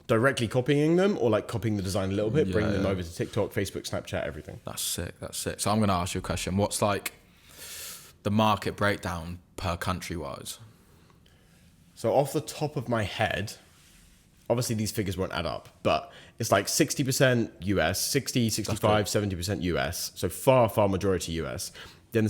B: directly copying them or like copying the design a little bit, bringing them over to TikTok, Facebook, Snapchat, everything.
A: That's sick. So I'm going to ask you a question. What's like the market breakdown per country wise?
B: So off the top of my head, obviously these figures won't add up, but it's like 60% US, 60, 65, 70% US. So far majority US. Then the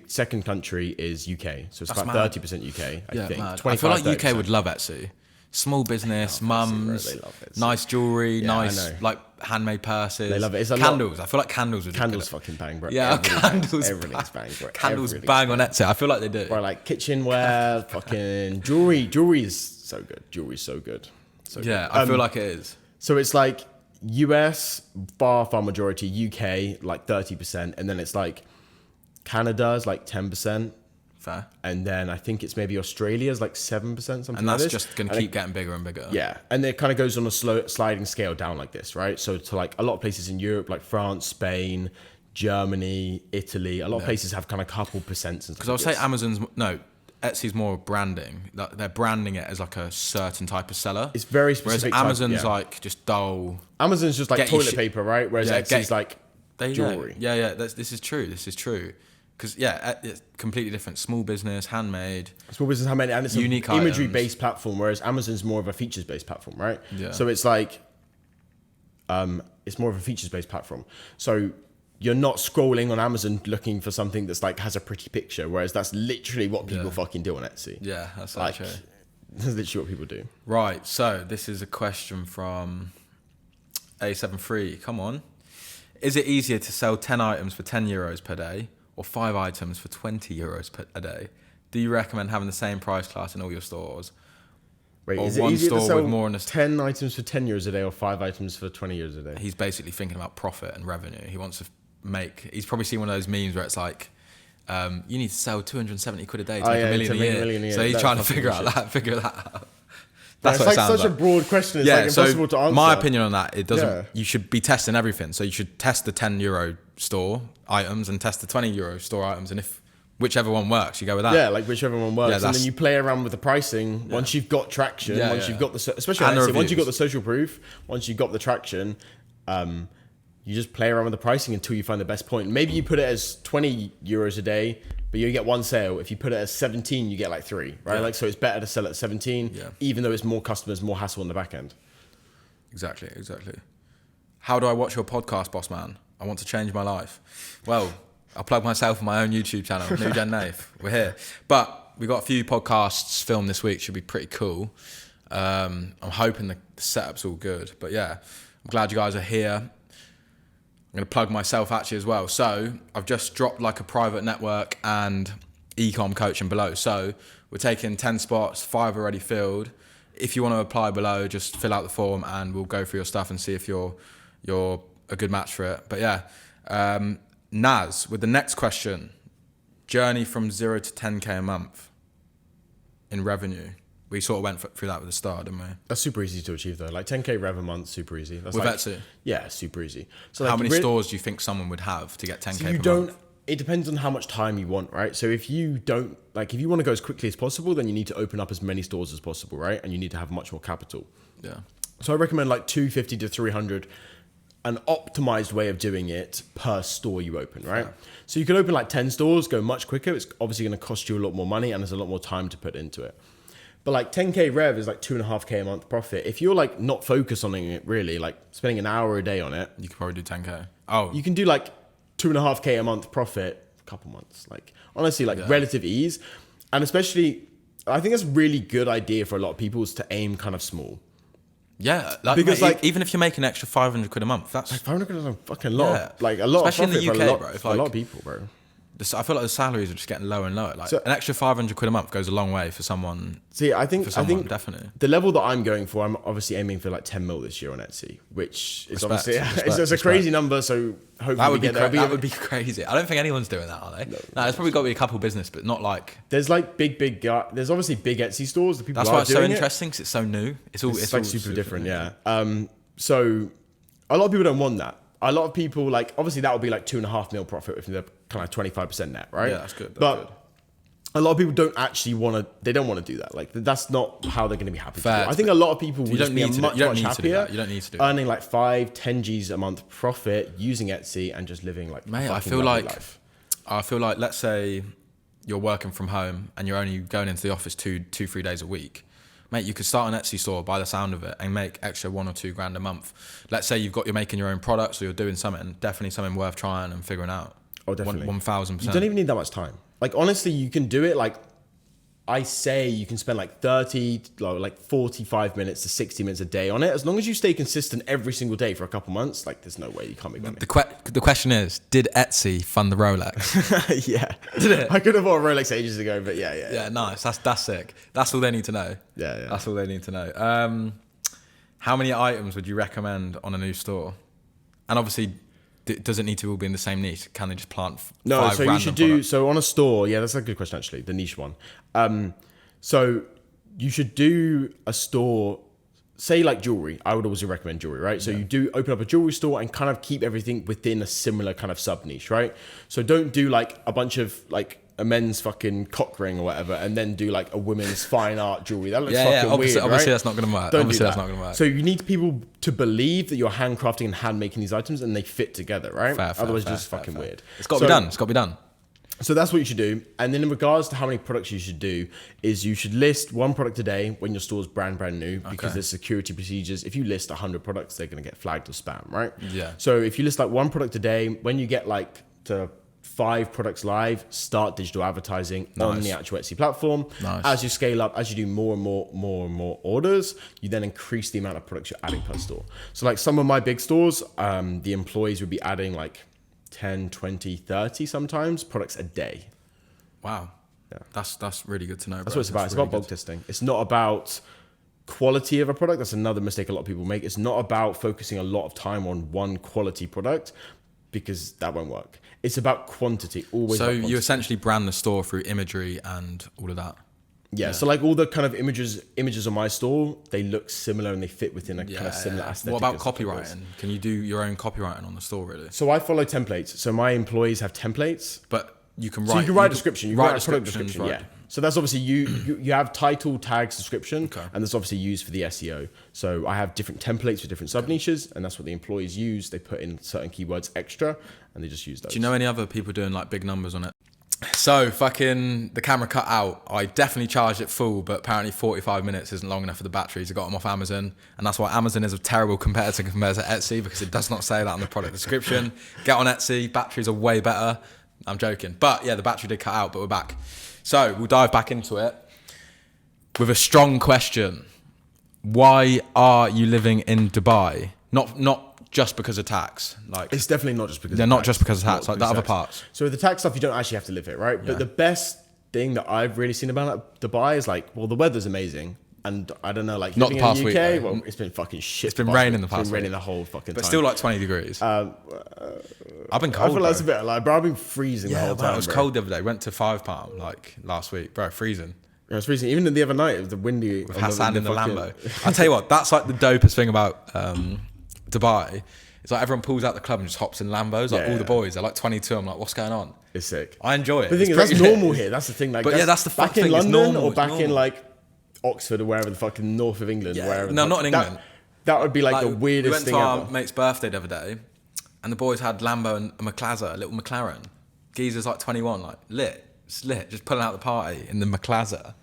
B: second country is UK. So it's about 30% UK, I think.
A: I feel like UK would love Etsy. Small business, mums, nice jewelry, nice like handmade purses.
B: They love it. It's
A: candles. I feel like candles would
B: candles fucking bang, bro.
A: Yeah,
B: everything's bang, bro.
A: Candles bang on Etsy. I feel like they do.
B: Bro, like kitchenware, fucking jewelry. Jewelry is so good. Jewelry's so good.
A: I feel like it is.
B: So it's like US, far majority, UK like 30%, and then it's like Canada's like 10%.
A: Fair.
B: And then I think it's maybe Australia's like 7%, something.
A: And that's
B: like this.
A: just going to keep getting bigger and bigger.
B: Yeah, and it kind of goes on a slow sliding scale down like this, right? So to like a lot of places in Europe, like France, Spain, Germany, Italy, a lot of places have kind of couple percents.
A: Because I'll say Etsy's more branding. They're branding it as like a certain type of seller.
B: It's very specific.
A: Whereas Amazon's like just dull.
B: Amazon's just like toilet paper, right? Whereas Etsy's like jewelry.
A: Yeah. This is true. Because it's completely different. Small business, handmade.
B: Small business, handmade, and it's an
A: unique
B: imagery-based platform, whereas Amazon's more of a features-based platform, right?
A: Yeah.
B: So it's like, it's more of a features-based platform. So you're not scrolling on Amazon looking for something that's like has a pretty picture, whereas that's literally what people fucking do on Etsy.
A: Yeah, that's
B: like
A: true.
B: That's literally what people do.
A: Right. So this is a question from A73. Come on. Is it easier to sell 10 items for €10 per day, or 5 items for €20 a day? Do you recommend having the same price class in all your stores?
B: Wait,
A: or
B: is it
A: one
B: easier
A: store
B: to sell
A: with more in
B: 10 items for €10 a day or 5 items for €20 a day?
A: He's basically thinking about profit and revenue. He wants to he's probably seen one of those memes where it's like, you need to sell 270 quid a day to make a million a year. So he's trying to figure that out. That's what
B: it's
A: it sounds
B: such a broad question. It's like impossible to answer.
A: My opinion on that, it doesn't. You should be testing everything. So you should test the €10 store items and test the €20 store items, and if whichever one works, you go with that.
B: Yeah, like whichever one works, and then you play around with the pricing. Once you've got traction, you've got the especially once you've got the social proof, once you've got the traction, you just play around with the pricing until you find the best point. Maybe you put it as €20 a day, but you get one sale. If you put it as 17, you get like 3, right? Like, so it's better to sell at 17, even though it's more customers, more hassle on the back end.
A: Exactly. How do I watch your podcast, boss man? I want to change my life. Well, I'll plug myself on my own YouTube channel, NuGenNath. We're here. But we got a few podcasts filmed this week. Should be pretty cool. I'm hoping the setup's all good. But yeah, I'm glad you guys are here. I'm going to plug myself actually as well. So I've just dropped like a private network and e-com coaching below. So we're taking 10 spots, 5 already filled. If you want to apply below, just fill out the form and we'll go through your stuff and see if you're a good match for it. But yeah, Naz, with the next question, journey from 0 to 10K a month in revenue. We sort of went through that with the start, didn't we?
B: That's super easy to achieve though. Like 10K rev a month, super easy. That's
A: with
B: like,
A: Etsy?
B: Yeah, super easy. So
A: how many stores do you think someone would have to get 10K
B: per
A: month?
B: It depends on how much time you want, right? So if you don't, like if you want to go as quickly as possible, then you need to open up as many stores as possible, right? And you need to have much more capital.
A: Yeah.
B: So I recommend like 250 to 300, an optimized way of doing it per store you open, right? Yeah. So you can open like 10 stores, go much quicker. It's obviously going to cost you a lot more money and there's a lot more time to put into it. But like 10K rev is like 2.5K a month profit. If you're like not focused on it really, like spending an hour a day on it,
A: you could probably do 10K. Oh,
B: you can do like 2.5K a month profit for a couple months. Like honestly, like relative ease. And especially, I think it's a really good idea for a lot of people is to aim kind of small.
A: Yeah, like, because mate, like even if you're making an extra 500 quid a month, that's
B: like 500 quid is a fucking lot. Yeah. Like a lot,
A: especially
B: of
A: in the UK, bro.
B: For a lot of people, bro.
A: I feel like the salaries are just getting lower and lower. Like so, an extra 500 quid a month goes a long way for someone.
B: See, I think
A: definitely
B: the level that I'm going for, I'm obviously aiming for like 10 mil this year on Etsy, which is obviously it's a crazy number. So hopefully
A: that would that would be crazy. I don't think anyone's doing that, are they? No, there's probably got to be a couple business, but not like.
B: There's like big. There's obviously big Etsy stores that people.
A: That's why it's so interesting because it's so new. It's
B: like super different, yeah. So a lot of people don't want that. A lot of people like obviously that would be like 2.5 mil profit if they're kind of 25% net, right?
A: Yeah, that's good.
B: But a lot of people don't actually want to. They don't want to do that. Like that's not how they're going to be happy. I think a lot of people would just be much happier.
A: You don't need to do
B: earning like 5-10 G's a month profit using Etsy and just living like.
A: Mate, I feel like let's say you're working from home and you're only going into the office 2-3 days a week. Mate, you could start an Etsy store by the sound of it and make extra 1 or 2 grand a month. Let's say you're making your own products or you're doing something, definitely something worth trying and figuring out.
B: Oh, definitely.
A: 1,000%.
B: You don't even need that much time. Like, honestly, you can do it. Like, I say you can spend like 45 minutes to 60 minutes a day on it. As long as you stay consistent every single day for a couple months, like there's no way you can't make money.
A: The question is, did Etsy fund the Rolex?
B: Yeah.
A: Did it?
B: I could have bought a Rolex ages ago, but yeah.
A: Yeah, nice. That's sick. That's all they need to know.
B: Yeah.
A: That's all they need to know. How many items would you recommend on a new store? And obviously, does it need to all be in the same niche? Can they just plant
B: No,
A: five
B: so you should do
A: products?
B: so on a store. Yeah, that's a good question actually. The niche one. So you should do a store. Say like jewelry. I would always recommend jewelry, right? So you do open up a jewelry store and kind of keep everything within a similar kind of sub niche, right? So don't do like a bunch of like a men's fucking cock ring or whatever, and then do like a women's fine art jewelry. That looks fucking
A: obviously,
B: weird,
A: obviously
B: right?
A: that's not going to work.
B: Don't
A: obviously
B: do
A: that's
B: that.
A: not going to work.
B: So you need people to believe that you're handcrafting and hand making these items and they fit together, right? Otherwise, it's just fucking weird.
A: It's got to be done. It's got to be done.
B: So that's what you should do. And then in regards to how many products you should do, is you should list 1 product a day when your store's brand new, because there's security procedures. If you list 100 products, they're going to get flagged as spam, right?
A: Yeah.
B: So if you list like 1 product a day, when you get like to 5 products live, start digital advertising on the actual Etsy platform.
A: Nice.
B: As you scale up, as you do more and more orders, you then increase the amount of products you're adding per store. So like some of my big stores, the employees would be adding like 10, 20, 30 sometimes products a day.
A: Wow. Yeah. That's really good to know.
B: That's what it's about. It's about bulk testing. It's not about quality of a product. That's another mistake a lot of people make. It's not about focusing a lot of time on one quality product, because that won't work. It's about quantity. Always.
A: So
B: about quantity.
A: you essentially brand the store through imagery and all of that.
B: Yeah, so like all the kind of images on my store, they look similar and they fit within a kind of similar aesthetic.
A: What about copywriting? Can you do your own copywriting on the store, really?
B: So I follow templates. So my employees have templates.
A: But you can write...
B: So you can write a description. You can write a product
A: description,
B: description, yeah. So that's obviously you have title, tags, description, and that's obviously used for the SEO. So I have different templates for different sub-niches, and that's what the employees use. They put in certain keywords extra, and they just use those.
A: Do you know any other people doing like big numbers on it? So fucking the camera cut out. I definitely charged it full, but apparently 45 minutes isn't long enough for the batteries. I got them off Amazon, and that's why Amazon is a terrible competitor compared to Etsy, because it does not say that on the product description. Get on Etsy, batteries are way better. I'm joking. But yeah, the battery did cut out, but we're back. So we'll dive back into it with a strong question. Why are you living in Dubai? Not just because of tax. Like,
B: it's definitely not just because
A: they're not just because of tax, like the other parts.
B: So with the tax stuff, you don't actually have to live here, right? But the best thing that I've really seen about Dubai is like, well, the weather's amazing. And I don't know, like
A: not the past
B: in the UK,
A: week,
B: well, it's been fucking shit.
A: It's been raining the past week.
B: It's been raining the whole fucking time.
A: But still like 20 degrees. I've been cold,
B: I feel like it's a bit like, bro, I've been freezing the whole time.
A: It was cold the other day. Went to £5 like last week, bro, freezing.
B: Yeah, it was freezing. Even the other night, it was the windy.
A: With Hassan in the Lambo. I'll tell you what, that's like the dopest thing about Dubai. It's like everyone pulls out the club and just hops in Lambos. Like all the boys, they're like 22. I'm like, what's going on?
B: It's sick.
A: I enjoy it.
B: But the thing is, that's normal here. That's the thing. Like,
A: but that's the fuck
B: thing. Back in London or back
A: normal.
B: in like Oxford or wherever the fucking north of England.
A: Yeah.
B: Wherever
A: No, not in England.
B: That would be like the weirdest thing ever.
A: We went to our mate's birthday the other day, and the boys had Lambo and a McLaza, a little McLaren. Geezer's like 21, like lit. It's lit. Just pulling out the party in the McLaza.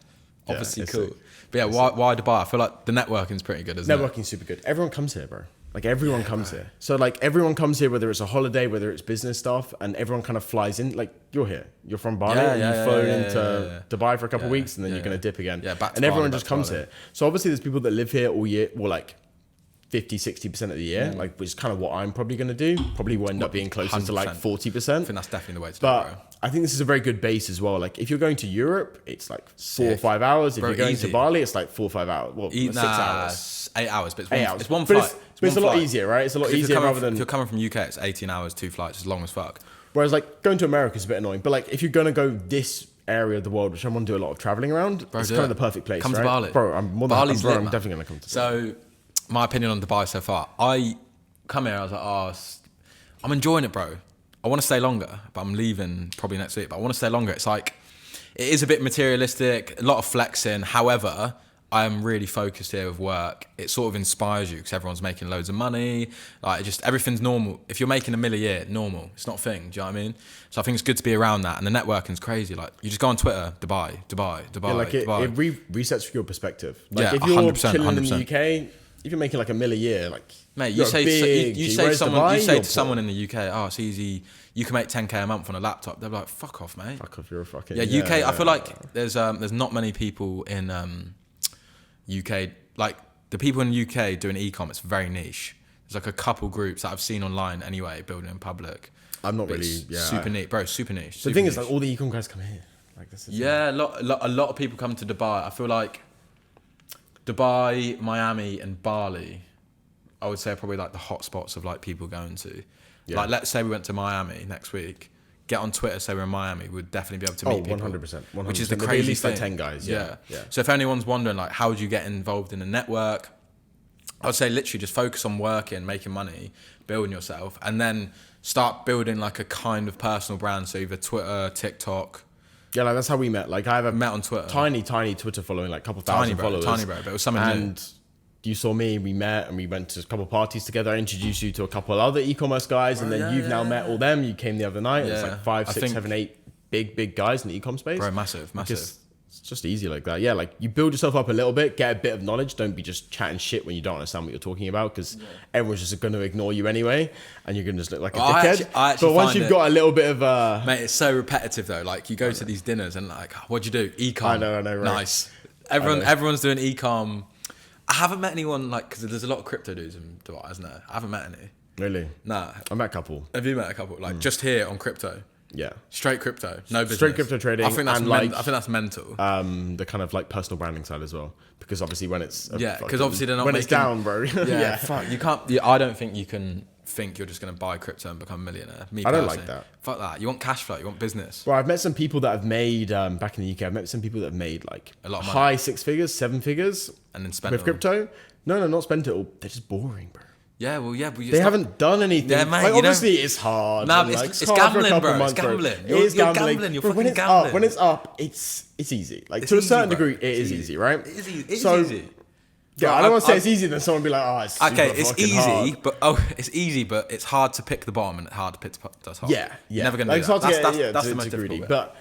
A: Obviously cool. Sick. But yeah, why Dubai? I feel like the networking's pretty good, isn't it?
B: Networking's super good. Everyone comes here, bro. Like everyone comes here. So like everyone comes here, whether it's a holiday, whether it's business stuff, and everyone kind of flies in. Like you're here, you're from Bali, and you've flown into Dubai for a couple of weeks, and then you're gonna dip again.
A: Yeah, back to
B: and everyone
A: Bali,
B: just comes here. So obviously there's people that live here all year, well like 50-60% of the year, like which is kind of what I'm probably gonna do. Probably will end up being closer 100%. To like 40%.
A: I think that's definitely the way to do it, bro.
B: I think this is a very good base as well. Like if you're going to Europe, it's like 4 or 5 hours. If you're going to Bali, it's like 4 or 5 hours. Well, 6 hours.
A: 8 hours, but
B: it's
A: one flight.
B: But it's a lot easier, right? It's a lot easier rather than...
A: If you're coming from UK, it's 18 hours, 2 flights, as long as fuck.
B: Whereas like going to America is a bit annoying. But like if you're going to go this area of the world, which I want to do a lot of traveling around, it's kind of the perfect place,
A: come
B: right?
A: to Bali.
B: Bro, I'm definitely going to come to Bali.
A: So my opinion on Dubai so far, I come here, I was like, I'm enjoying it, bro. I want to stay longer, but I'm leaving probably next week. But I want to stay longer. It's like, it is a bit materialistic, a lot of flexing. However, I am really focused here with work. It sort of inspires you because everyone's making loads of money. Like, everything's normal. If you're making $1 million a year, normal. It's not a thing. Do you know what I mean? So I think it's good to be around that. And the networking's crazy. Like, you just go on Twitter, Dubai.
B: Yeah, like it resets your perspective. Like
A: yeah,
B: if you're
A: 100%,
B: chilling
A: 100%.
B: in the UK, if you're making like $1 million a year, like
A: mate, you say to someone in the UK, oh, it's easy. You can make 10k a month on a laptop. They're like, fuck off, mate.
B: Fuck off, you're a fucking
A: UK. I feel like there's not many people in UK, like the people in the UK doing e-com. It's very niche. There's like a couple groups that I've seen online anyway, building in public.
B: I'm not really
A: super neat, bro. Super niche.
B: The thing is, like all the e-com guys come here. Like this.
A: Yeah, a lot of people come to Dubai. I feel like Dubai, Miami, and Bali, I would say are probably like the hot spots of like people going to. Yeah. Like let's say we went to Miami next week. Get on Twitter, say we're in Miami, we'd definitely be able to meet people.
B: 100%.
A: Which is the crazy
B: at least
A: thing.
B: Like 10 guys. Yeah.
A: So if anyone's wondering like how would you get involved in a network, I would say literally just focus on working, making money, building yourself, and then start building like a kind of personal brand. So either Twitter, TikTok.
B: Yeah, like that's how we met. Like I have
A: met on Twitter.
B: Tiny Twitter following, like a couple thousand followers.
A: Tiny bro, but it was something
B: new. You saw me, we met, and we went to a couple parties together. I introduced you to a couple other e-commerce guys, and then you've now met all them. You came the other night. It's like 5, 6, 7, 8 big guys in the e-com space.
A: Bro, massive.
B: It's just easy like that. Yeah, like you build yourself up a little bit, get a bit of knowledge. Don't be just chatting shit when you don't understand what you're talking about, because everyone's just going to ignore you anyway, and you're going to just look like a dickhead. But once you've got a little bit of...
A: Mate, it's so repetitive though. Like you go to these dinners and like, what'd you do? E-com.
B: I know, right?
A: Nice. Everyone's doing e-com. I haven't met anyone like, because there's a lot of crypto dudes in Dubai, isn't there? I haven't met any.
B: Really?
A: Nah.
B: I met a couple.
A: Have you met a couple? Like just here on crypto?
B: Yeah.
A: Straight crypto, no business.
B: Straight crypto trading.
A: I think that's mental.
B: The kind of like personal branding side as well, because obviously when it's
A: because obviously they're not
B: when it's down, bro.
A: Yeah, fuck, you can't. I don't think you can think you're just going to buy crypto and become a millionaire.
B: I don't like that.
A: Fuck that. You want cash flow. You want business.
B: Well, I've met some people that have made, back in the UK, I've met some people that have made like
A: a lot of
B: high
A: money.
B: 6 figures, 7 figures.
A: And then spend
B: with crypto. No, not spent it all. They're just boring, bro.
A: Yeah, well, yeah. But
B: they haven't done anything.
A: Yeah, mate,
B: like, obviously, it's hard.
A: Nah,
B: like,
A: it's gambling, bro.
B: Months,
A: it's gambling.
B: It is
A: gambling. You're fucking gambling.
B: When it's up, it's easy. Like,
A: it's
B: to a
A: easy,
B: certain
A: bro.
B: degree, it is easy, right?
A: It is easy. It's easy.
B: Yeah,
A: Bro,
B: I don't want to say it's easy, then someone be like, oh, it's
A: okay,
B: super
A: it's
B: fucking
A: easy,
B: hard.
A: it's easy, but it's hard to pick the bottom and hard to pick the top. That's hard.
B: Yeah.
A: You're never gonna
B: like,
A: do that. That's the
B: to
A: most
B: greedy,
A: difficult bit.
B: but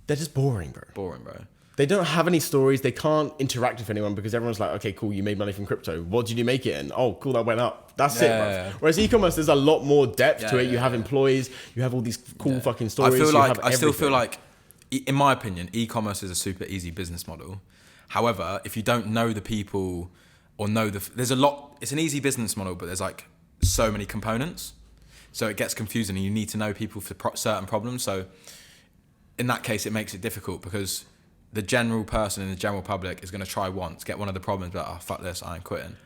B: they're just boring, bro.
A: Boring, bro.
B: They don't have any stories. They can't interact with anyone because everyone's like, okay, cool, you made money from crypto. What did you make it in? Oh, cool, that went up. That's it, bro.
A: Yeah.
B: Whereas e-commerce, there's a lot more depth to it. You have employees. You have all these cool fucking stories.
A: I still feel like, in my opinion, e-commerce is a super easy business model. However, if you don't know the people or there's a lot. It's an easy business model, but there's like so many components, so it gets confusing, and you need to know people for certain problems. So in that case, it makes it difficult because the general person in the general public is going to try once, get one of the problems, but oh fuck this, I ain't quitting.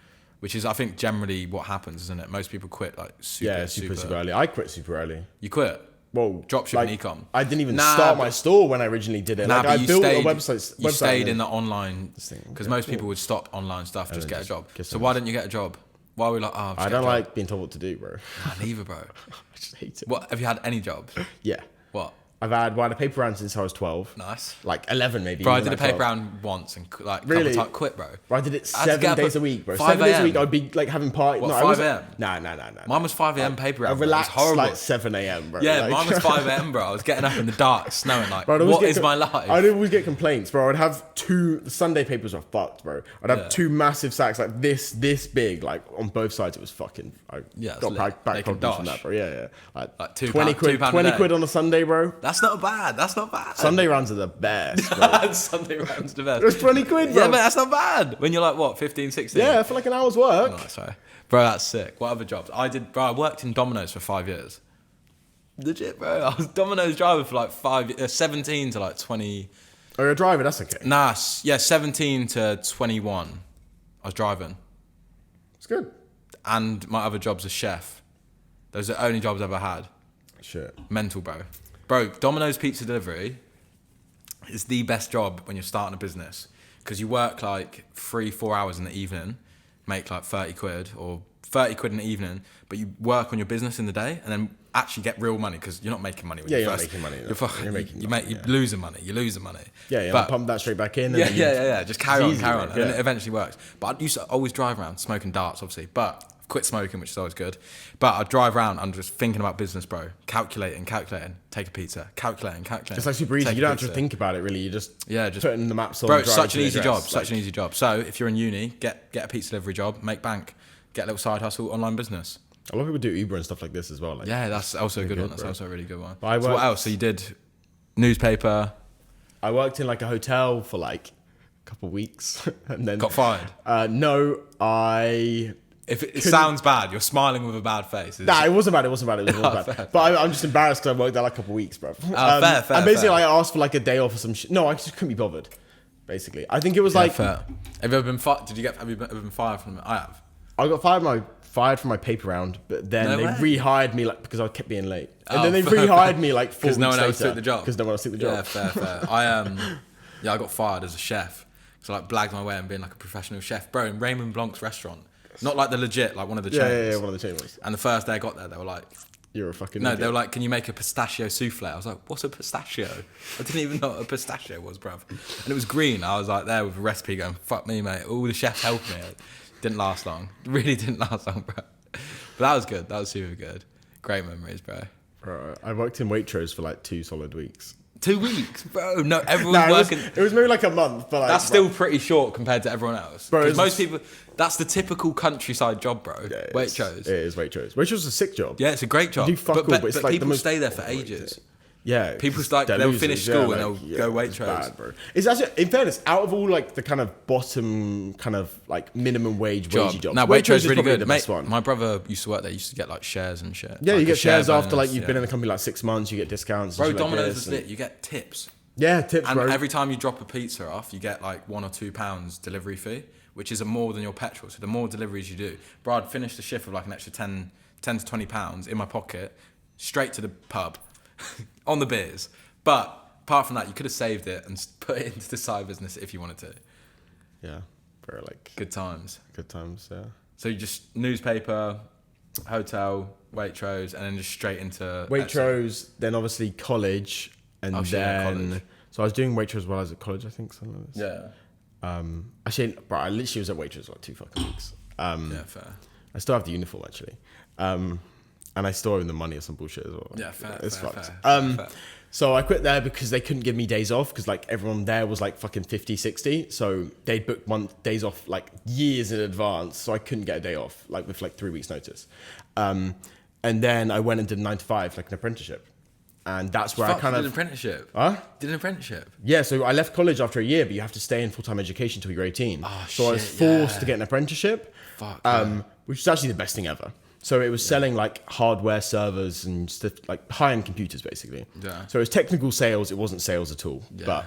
A: Which is, I think, generally what happens, isn't it? Most people quit like super
B: early. I quit super early.
A: You quit?
B: Well,
A: dropshipping e-com.
B: I didn't even start my store when I originally did it. Like, I built a website.
A: You stayed in the online because most people would stop online stuff, just get a job. So why didn't you get a job? Why were we like, oh,
B: I don't like being told what to do, bro.
A: Nah, neither, bro.
B: I just hate it.
A: What have you had any jobs?
B: Yeah.
A: What?
B: I've had a paper round since I was 12.
A: Nice.
B: Like 11 maybe.
A: Bro, I did a paper round once and like
B: really?
A: couple times quit, bro.
B: Bro, I did it 7 days a week, bro.
A: 5
B: 7 days a week, I'd be like having parties.
A: What,
B: no,
A: 5 a.m.?
B: Nah.
A: Mine was 5 a.m. paper round.
B: I relaxed
A: horrible.
B: like 7 a.m, bro.
A: Yeah,
B: like,
A: mine was 5 a.m, bro. I was getting up in the dark, snowing like,
B: bro,
A: what is my life?
B: I'd always get complaints, bro. I'd have the Sunday papers were fucked, bro. I'd have 2 massive sacks like this big, like on both sides. It was fucking, I got back problems from that, bro. Yeah. Like 20 quid on a Sunday, bro.
A: That's not bad.
B: Sunday rounds are the best, bro.
A: Sunday rounds are the best.
B: It was 20 quid, bro.
A: Yeah, but that's not bad. When you're like, what, 15, 16?
B: Yeah, for like an hour's work.
A: Oh, sorry. Bro, that's sick. What other jobs? I worked in Domino's for 5 years. Legit, bro. I was Domino's driver for like 17 to like 20.
B: Oh, you're a driver? That's okay.
A: Nah, yeah, 17 to 21. I was driving.
B: It's good.
A: And my other job's a chef. Those are the only jobs I've ever had.
B: Shit.
A: Mental, bro. Bro, Domino's pizza delivery is the best job when you're starting a business because you work like 3-4 hours in the evening, make like 30 quid or 30 quid in the evening, but you work on your business in the day and then actually get real money because you're not making money when
B: you're not making money.
A: You're losing money. You're losing money.
B: Yeah, but pump that straight back in. And
A: yeah. Just carry on. And then it eventually works. But I used to always drive around smoking darts, obviously, but I've quit smoking, which is always good. But I'd drive around and just thinking about business, bro. Calculating, take a pizza. Calculating.
B: It's like super easy. You don't have to think about it, really. You just put in the maps on.
A: Bro, it's such an easy job. Such an easy job. So if you're in uni, get a pizza delivery job, make bank, get a little side hustle, online business.
B: A lot of people do Uber and stuff like this as well. Like,
A: yeah, that's also a good one. That's also a really good one.
B: So
A: what else? So you did newspaper.
B: I worked in like a hotel for like a couple of weeks and then
A: got fired.
B: No,
A: If it sounds bad, you're smiling with a bad face.
B: Nah, it wasn't bad. It wasn't bad.
A: Fair.
B: But I'm just embarrassed because I worked there like a couple of weeks, bro.
A: Fair.
B: And basically, I asked for like a day off or some shit. No, I just couldn't be bothered. Basically, I think it was
A: fair. Have you ever been fired? Have you ever been fired from? I have.
B: I got fired from my paper round, but then they rehired me like because I kept being late, and then they rehired me like 4 weeks later. Because no one else took the job. Because no one else took the job.
A: Yeah, fair. I got fired as a chef. So I like blagged my way and being like a professional chef, bro, in Raymond Blanc's restaurant. Not like the legit, like one of the chains.
B: Yeah, one of the chain ones.
A: And the first day I got there, they were like,
B: "You're a fucking
A: no."
B: idiot.
A: They were like, "Can you make a pistachio souffle?" I was like, "What's a pistachio?" I didn't even know what a pistachio was, bruv. And it was green. I was like there with a recipe going, "Fuck me, mate." All the chefs helped me. It didn't last long. It really didn't last long, bro. But that was good. That was super good. Great memories, bro.
B: I worked in Waitrose for like 2 solid weeks.
A: 2 weeks, bro. No, everyone's working.
B: It was maybe like a month, but like,
A: that's still pretty short compared to everyone else.
B: Bro,
A: because most people, that's the typical countryside job, bro.
B: Yeah,
A: Waitrose.
B: It is Waitrose. Waitrose is a sick job.
A: Yeah, it's a great job.
B: You do fuck all, but it's like
A: people
B: the most
A: stay there for ages.
B: Yeah,
A: people they'll finish school and they'll go Waitrose.
B: Bad, bro. It's actually, in fairness, out of all like the kind of bottom kind of like minimum wage wagey jobs,
A: no, Waitrose is really good.
B: The best one.
A: My brother used to work there. Used to get like shares and shit.
B: Yeah,
A: like
B: you get shares after
A: bonus,
B: like you've been in the company like 6 months. You get discounts.
A: Bro, Domino's is lit. You get tips.
B: Yeah, tips,
A: and
B: bro.
A: every time you drop a pizza off, you get like £1 or £2 delivery fee, which is more than your petrol. So the more deliveries you do, bro, I'd finish the shift with like an extra 10 10 to 20 pounds in my pocket, straight to the pub on the beers. But apart from that, you could have saved it and put it into the side business if you wanted to.
B: Yeah, very like
A: good times.
B: Good times, yeah.
A: So you just newspaper, hotel, Waitrose, and then just straight into
B: Waitrose, then obviously college, and
A: college.
B: So I was doing Waitrose while I was at college, I think, something like this.
A: Yeah.
B: Actually, bro, I literally was at Waitrose for like 2 fucking weeks.
A: Yeah, fair.
B: I still have the uniform actually, and I still owe them the money or some bullshit as well.
A: Yeah, fair.
B: It's
A: fair,
B: fucked.
A: Fair.
B: So I quit there because they couldn't give me days off because like everyone there was like fucking 50, 60. So they'd booked days off like years in advance. So I couldn't get a day off like with like 3 weeks notice. And then I went and did 9 to 5, like an apprenticeship. And that's where I kind of...
A: Did an apprenticeship?
B: Huh?
A: Did an apprenticeship?
B: Yeah, so I left college after a year, but you have to stay in full-time education until you're 18.
A: Oh,
B: so I was forced to get an apprenticeship, which was actually the best thing ever. So it was selling like hardware servers and stuff, like high-end computers basically.
A: Yeah.
B: So it was technical sales, it wasn't sales at all.
A: Yeah.
B: But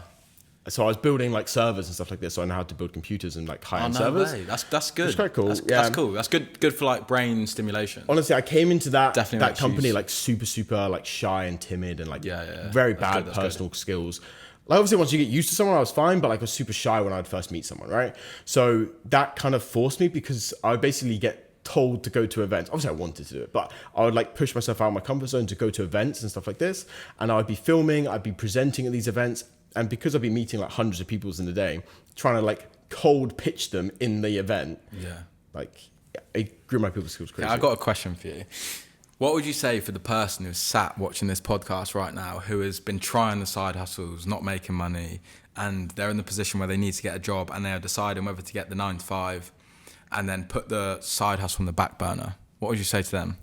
B: so I was building like servers and stuff like this, so I know how to build computers and like high-end servers.
A: Way. That's good.
B: It's quite cool.
A: That's cool. That's good for like brain stimulation.
B: Honestly, I came into that
A: Definitely
B: company like super like shy and timid and like very
A: That's
B: bad
A: good.
B: personal skills. Like obviously once you get used to someone, I was fine, but like I was super shy when I'd first meet someone, right? So that kind of forced me because I would basically get told to go to events. Obviously I wanted to do it, but I would like push myself out of my comfort zone to go to events and stuff like this. And I'd be filming, I'd be presenting at these events. And because I'd be meeting like hundreds of people in a day, trying to like cold pitch them in the event.
A: Yeah.
B: Like it grew my people skills crazy.
A: Yeah, I got a question for you. What would you say for the person who's sat watching this podcast right now, who has been trying the side hustles, not making money, and they're in the position where they need to get a job and they are deciding whether to get the 9 to 5 and then put the side hustle on the back burner? What would you say to them?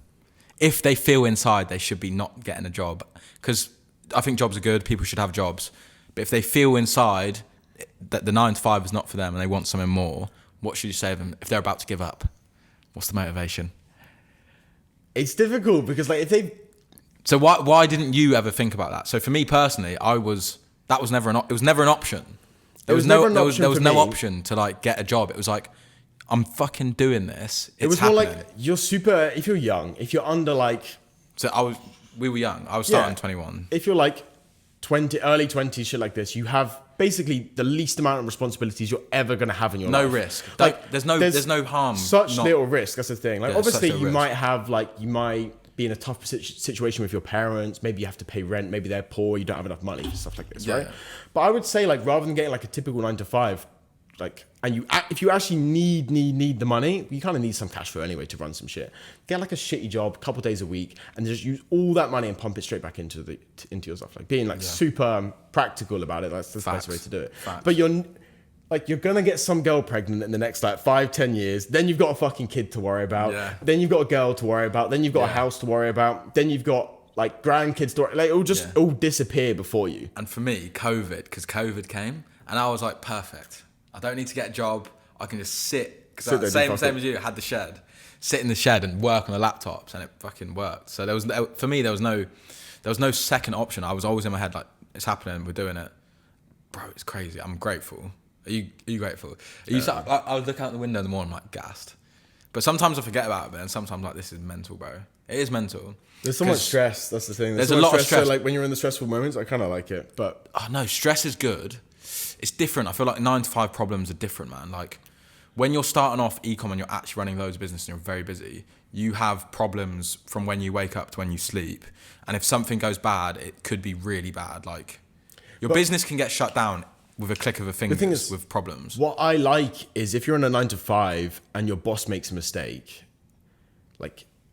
A: If they feel inside they should be not getting a job, because I think jobs are good, people should have jobs. But if they feel inside that the 9 to 5 is not for them and they want something more, what should you say to them if they're about to give up? What's the motivation?
B: It's difficult because like if they...
A: So why didn't you ever think about that? So for me personally, it was never an option. There was no option to like get a job. It was like, I'm fucking doing this. It was happening.
B: More like you're super, if you're young, if you're under like...
A: So we were young. I was starting 21.
B: If you're like 20, early 20s, shit like this, you have basically the least amount of responsibilities you're ever going to have in your life.
A: No risk. Like there's no harm.
B: Such little risk. That's the thing. Like obviously you
A: risk.
B: might be in a tough situation with your parents. Maybe you have to pay rent. Maybe they're poor. You don't have enough money for stuff like this, right? Yeah. But I would say like rather than getting like a typical 9 to 5, like, and if you actually need the money, you kind of need some cash flow anyway to run some shit. Get like a shitty job, a couple days a week, and just use all that money and pump it straight back into your stuff. Like being like super practical about it. That's the best way to do it.
A: Facts.
B: But you're gonna get some girl pregnant in the next like 5-10 years. Then you've got a fucking kid to worry about.
A: Yeah.
B: Then you've got a girl to worry about. Then you've got a house to worry about. Then you've got like grandkids to worry. Like it'll just all disappear before you.
A: And for me, because COVID came, and I was like, perfect. I don't need to get a job. I can just sit. Because same as you, I had the shed. Sit in the shed and work on the laptops, and it fucking worked. So there was no second option. I was always in my head like, it's happening. We're doing it, bro. It's crazy. I'm grateful. Are you grateful? I would look out the window in the morning, I'm like gassed. But sometimes I forget about it, and sometimes like this is mental, bro. It is mental.
B: There's so much stress. That's the thing.
A: There's a lot of stress.
B: So like when you're in the stressful moments, I kind of like it. But
A: no, stress is good. It's different. I feel like 9 to 5 problems are different, man. Like when you're starting off e-com and you're actually running loads of business and you're very busy, you have problems from when you wake up to when you sleep. And if something goes bad, it could be really bad. Like your business can get shut down with a click of a finger with problems.
B: What I like is if you're in a 9 to 5 and your boss makes a mistake,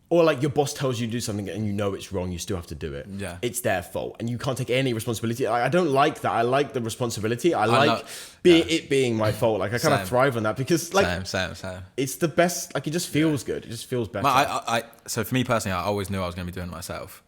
B: or like your boss tells you to do something and you know it's wrong, you still have to do it.
A: Yeah.
B: It's their fault and you can't take any responsibility. I don't like that. I like the responsibility. I like it being my fault. Like I kind of thrive on that because like
A: same.
B: It's the best. Like it just feels good. It just feels better.
A: So for me personally, I always knew I was going to be doing it myself.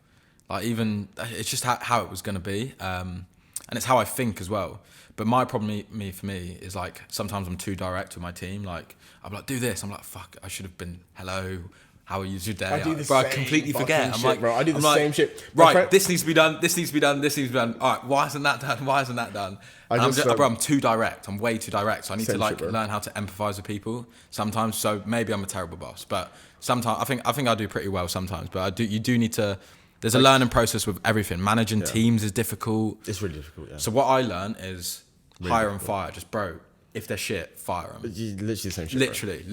A: Like even it's just how it was going to be, and it's how I think as well. But my problem for me is like sometimes I'm too direct with my team. Like I'm like, do this. I'm like, fuck, I should have been hello. How was your day?
B: I do the
A: bro,
B: same
A: I completely
B: fucking
A: forget.
B: shit,
A: I'm like,
B: bro. I do the same shit.
A: Right, this needs to be done. This needs to be done. This needs to be done. All right, why isn't that done? Why isn't that done? Bro, I'm too direct. I'm way too direct. So I need to like learn how to empathize with people sometimes. So maybe I'm a terrible boss, but sometimes I think I do pretty well sometimes. But you do need to. There's a learning process with everything. Managing teams is difficult.
B: It's really difficult. Yeah.
A: So what I learned is hire and fire. Just bro. If they're shit, fire them.
B: Literally the same shit.
A: Literally.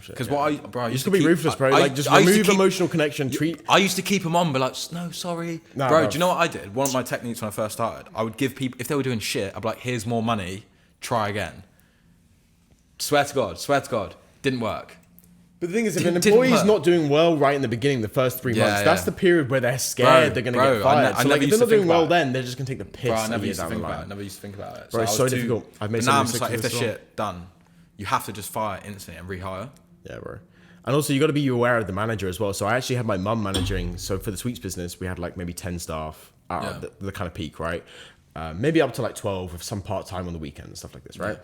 A: Because what I
B: used to be ruthless, bro. Like just remove emotional connection.
A: I used to keep them on, but like, no, sorry, bro. Do you know what I did? One of my techniques when I first started, I would give people if they were doing shit, I'd be like, here's more money, try again. Swear to God, didn't work.
B: But the thing is, if an employee's not doing well right in the beginning, the first 3 months, that's the period where they're scared they're going to get fired. So like, if they're not doing well then, they're just going to take the piss.
A: Bro, I never used to think about it.
B: Bro, it's so difficult. I've made
A: now I'm just like, if they're shit, done. You have to just fire instantly and rehire.
B: Yeah, bro. And also, you got to be aware of the manager as well. So I actually had my mum managing. So for the sweets business, we had like maybe 10 staff at the kind of peak, right? Maybe up to like 12 with some part-time on the weekend and stuff like this, right?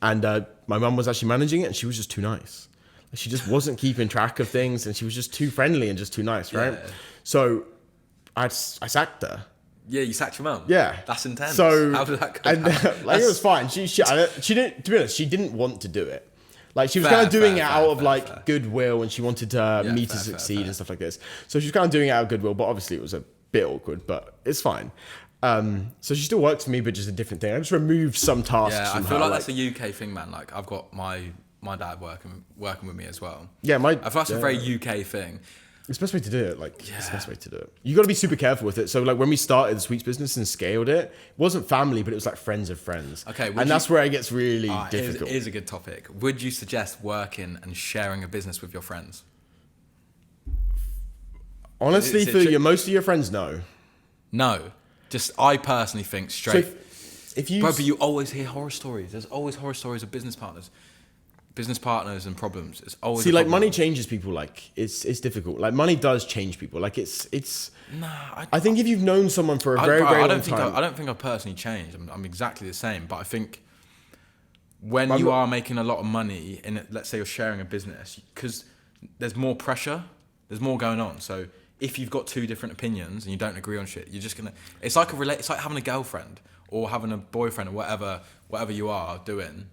B: And my mum was actually managing it and she was just too nice. She just wasn't keeping track of things and she was just too friendly and just too nice, right? Yeah. So I sacked her.
A: Yeah, you sacked your mum?
B: Yeah.
A: That's intense.
B: So,
A: how did that go?
B: And, like, it was fine. She didn't, to be honest, she didn't want to do it. Like, she was kind of doing it out of like goodwill and she wanted me to succeed and stuff like this. So she was kind of doing it out of goodwill, but obviously it was a bit awkward, but it's fine. So she still works for me, but just a different thing. I just removed some tasks.
A: Yeah, I feel like that's a UK thing, man. Like, I've got my dad working with me as well.
B: Yeah,
A: I feel that's a very UK thing.
B: It's the best way to do it. Like, it's the best way to do it. You got to be super careful with it. So, like, when we started the sweets business and scaled it, it wasn't family, but it was like friends of friends.
A: Okay,
B: and that's where it gets really difficult.
A: Here's a good topic. Would you suggest working and sharing a business with your friends?
B: Honestly, most of your friends, no.
A: No, just I personally think straight.
B: So if you,
A: bro, but you always hear horror stories. There's always horror stories of business partners and problems. It's always
B: like money changes people. Like it's difficult. Like money does change people. Like it's.
A: Nah,
B: I think if you've known someone for a very long time,
A: I don't think I've personally changed. I'm exactly the same. But I think when you are making a lot of money in, let's say you're sharing a business, because there's more pressure, there's more going on. So if you've got two different opinions and you don't agree on shit, you're just gonna. It's like having a girlfriend or having a boyfriend or whatever you are doing.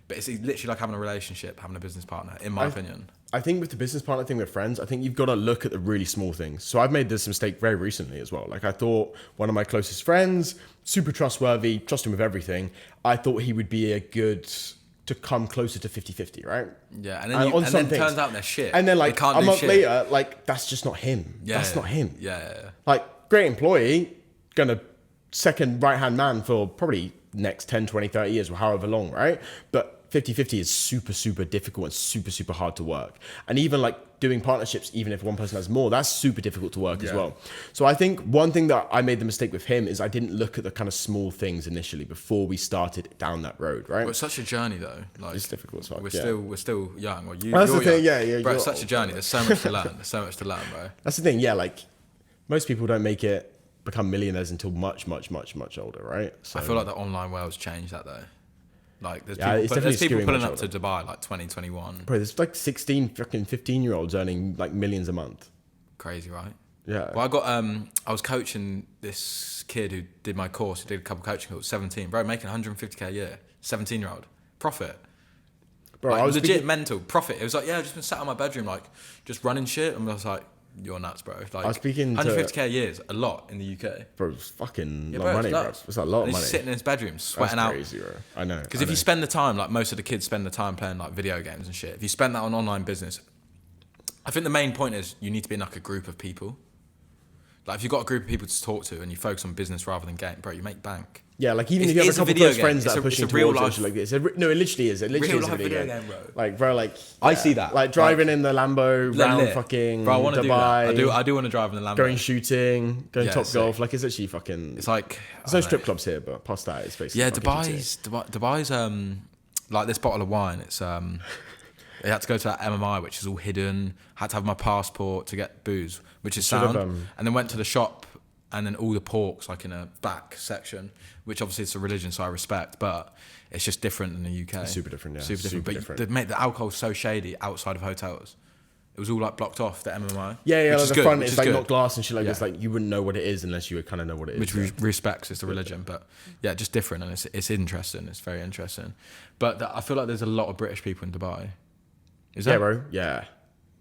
A: But it's literally like having a relationship, having a business partner, in my opinion.
B: I think with the business partner thing with friends, I think you've got to look at the really small things. So I've made this mistake very recently as well. Like I thought one of my closest friends, super trustworthy, trust him with everything. I thought he would be to come closer to 50-50, right?
A: Yeah, and then it turns out they're shit.
B: And then like a month later, like that's just not him.
A: Yeah,
B: that's not him.
A: Yeah.
B: Like great employee, gonna second right-hand man for probably next 10, 20, 30 years or however long, right? But 50-50 is super, super difficult and super, super hard to work. And even like doing partnerships, even if one person has more, that's super difficult to work as well. So I think one thing that I made the mistake with him is I didn't look at the kind of small things initially before we started down that road, right?
A: Well, it's such a journey though. Like,
B: it's difficult as well.
A: We're still young. Well,
B: that's the thing, yeah.
A: Bro, it's such a journey. There's so much to learn. Bro.
B: That's the thing, yeah. Like most people don't become millionaires until much, much, much, much older, right? So
A: I feel like the online world's changed that though. Like there's people pulling up to Dubai like 2021.
B: Bro, there's like 16 fucking 15-year-olds earning like millions a month.
A: Crazy, right?
B: Yeah.
A: Well, I was coaching this kid who did my course, who did a couple coaching calls, 17, bro, making 150k a year, 17-year-old, profit. Bro, like, I was legit mental profit. It was like, I've just been sat in my bedroom, like just running shit, and I was like, you're nuts, bro. Like,
B: I was speaking
A: 150k a year is a lot in the UK.
B: Bro, it's fucking a lot of money, bro. It's a lot of money.
A: He's sitting in his bedroom, sweating out.
B: That's crazy, bro. I know.
A: Because if you spend the time, like most of the kids spend the time playing like video games and shit, if you spend that on online business, I think the main point is you need to be in like a group of people. Like if you've got a group of people to talk to and you focus on business rather than game, bro, you make bank.
B: Yeah, like even if you have a couple of close friends that are pushing towards you like this. No, it literally is. It literally is a video game, bro. Like, bro, like...
A: I see that.
B: Like driving in the Lambo around fucking
A: bro, I want to
B: Dubai.
A: do that. I do want to drive in the Lambo.
B: Going shooting, going top golf. Like, it's actually fucking...
A: It's like...
B: There's no strip clubs here, but past that, it's basically...
A: Yeah, Dubai's like this bottle of wine, it's... I had to go to that MMI, which is all hidden. Had to have my passport to get booze, which is sound. And then went to the shop, and then all the pork's like in a back section, which obviously it's a religion, so I respect, but it's just different in the UK.
B: It's super different, yeah.
A: Super different. But the alcohol's so shady outside of hotels. It was all like blocked off, the MMO.
B: Yeah, like the
A: good,
B: front is like not glass and shit like
A: yeah.
B: this. Like you wouldn't know what it is unless you would kind of know what it is.
A: Which respects it's the religion, but yeah, just different, and it's interesting. It's very interesting. But I feel like there's a lot of British people in Dubai. Is that?
B: Yeah, bro. Yeah.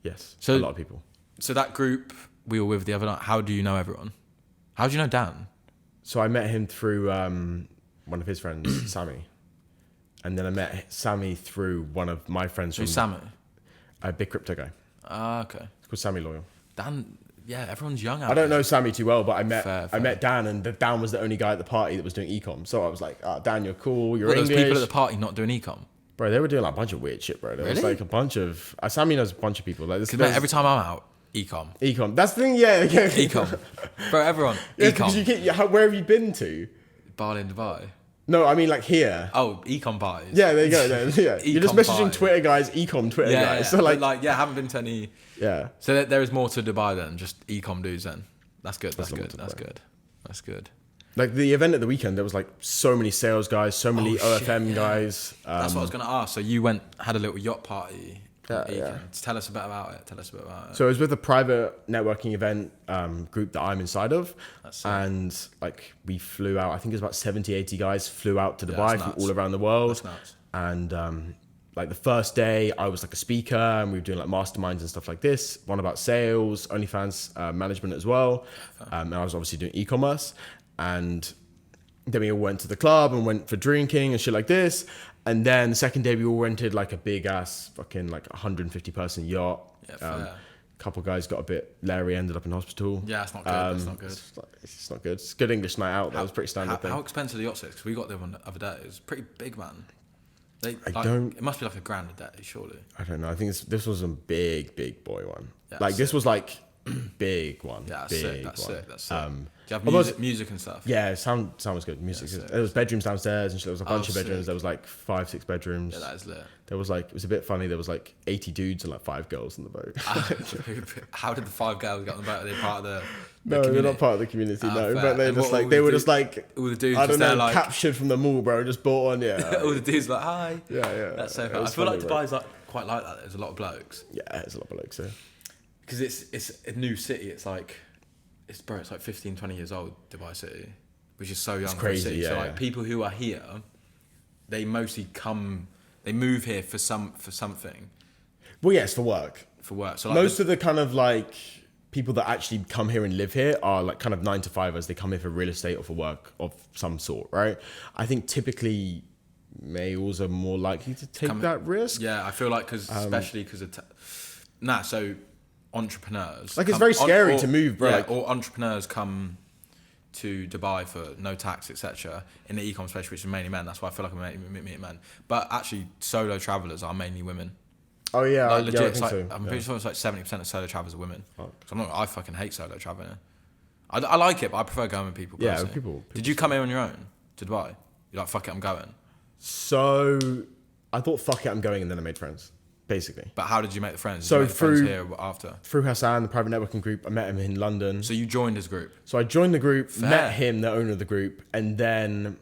B: Yes. So a lot of people.
A: So that group we were with the other night. How do you know everyone? How do you know Dan?
B: So I met him through one of his friends, Sammy, and then I met Sammy through one of my friends.
A: Who's Sammy?
B: A big crypto guy.
A: Ah, okay.
B: It's called Sammy Loyal.
A: Dan, yeah, everyone's young out
B: I don't know Sammy too well, but I met
A: Fair.
B: met Dan, and Dan was the only guy at the party that was doing ecom. So I was like, Dan, you're cool, you're English.
A: There was people at the party not doing ecom?
B: Bro, they were doing like a bunch of weird shit, bro. There was like a bunch of... Sammy knows a bunch of people. Like,
A: every time I'm out, ecom.
B: Ecom. That's the thing, yeah.
A: Ecom. Bro, everyone,
B: yeah,
A: ecom.
B: Where have you been to?
A: Bali in Dubai.
B: No, I mean like here.
A: Oh, ecom parties.
B: Yeah, there you go. Yeah. You're just messaging
A: party.
B: Twitter guys, ecom Twitter guys.
A: Yeah.
B: So like,
A: I haven't been to any.
B: Yeah.
A: So there is more to Dubai than just ecom dudes. Then that's good. That's good.
B: Like the event at the weekend, there was like so many sales guys, so many OFM guys.
A: That's what I was gonna ask. So you had a little yacht party. Yeah. Tell us a bit about it.
B: So it was with a private networking event group that I'm inside of. And like we flew out, I think it was about 70, 80 guys flew out to Dubai from all around the world.
A: That's nuts.
B: And like the first day I was like a speaker and we were doing like masterminds and stuff like this. One about sales, OnlyFans management as well. And I was obviously doing e-commerce. And then we all went to the club and went for drinking and shit like this. And then the second day we all rented like a big ass fucking like 150 person yacht.
A: Yeah,
B: couple guys got a bit Larry, ended up in hospital.
A: Yeah, it's not good. It's not good.
B: It's not good. It's good English night out. That was pretty standard thing.
A: How expensive the yachts is? Because we got them on the other day. It was pretty big, man. It must be like $1,000 a day, surely.
B: I don't know. I think this was a big boy one.
A: Yeah,
B: like this was like big one.
A: Yeah, that's
B: big
A: sick. That's
B: one.
A: sick. That's sick. Do you have music and stuff?
B: Yeah, sound was good. Music. There was bedrooms downstairs and shit. There was a bunch of bedrooms. Sick. There was like 5-6 bedrooms.
A: Yeah, that is lit.
B: There was like, it was a bit funny. There was like 80 dudes and like 5 girls on the boat.
A: How did the 5 girls get on the boat? Are they part of the
B: no,
A: community?
B: They're not part of the community. No,
A: fair.
B: but they were just like
A: all the dudes.
B: I don't know,
A: like,
B: captured from the mall, bro. Just bought on. Yeah.
A: All the dudes like hi.
B: Yeah.
A: That's so cool. I feel like Dubai's like quite like that. There's a lot of blokes.
B: Yeah, there's a lot of blokes there.
A: Because it's a new city. It's like 15, 20 years old, Dubai City, which is so young. It's
B: crazy,
A: for a city.
B: yeah.
A: So like people who are here, they mostly move here for something.
B: Well, yes, for work.
A: For work. So like
B: most of the kind of like people that actually come here and live here are like kind of 9 to 5ers. They come here for real estate or for work of some sort, right? I think typically males are more likely to take that risk.
A: Yeah, I feel like especially because of so entrepreneurs.
B: Like it's very scary to move, bro.
A: Yeah, or entrepreneurs come to Dubai for no tax, etc. In the e-com space, which is mainly men. That's why I feel like I'm meeting men. But actually, solo travelers are mainly women.
B: Oh yeah,
A: like, legit.
B: I think so.
A: I'm pretty sure it's like 70% of solo travelers are women. Oh. I fucking hate solo traveling. I like it, but I prefer going with people.
B: Yeah, people.
A: Did you come here on your own to Dubai? You're like, fuck it, I'm going.
B: So I thought, fuck it, I'm going, and then I made friends. Basically.
A: But how did you make the friends?
B: So
A: friends here after?
B: Through Hassan, the private networking group, I met him in London.
A: So you joined his group? So
B: I joined the group, met him, the owner of the group, and then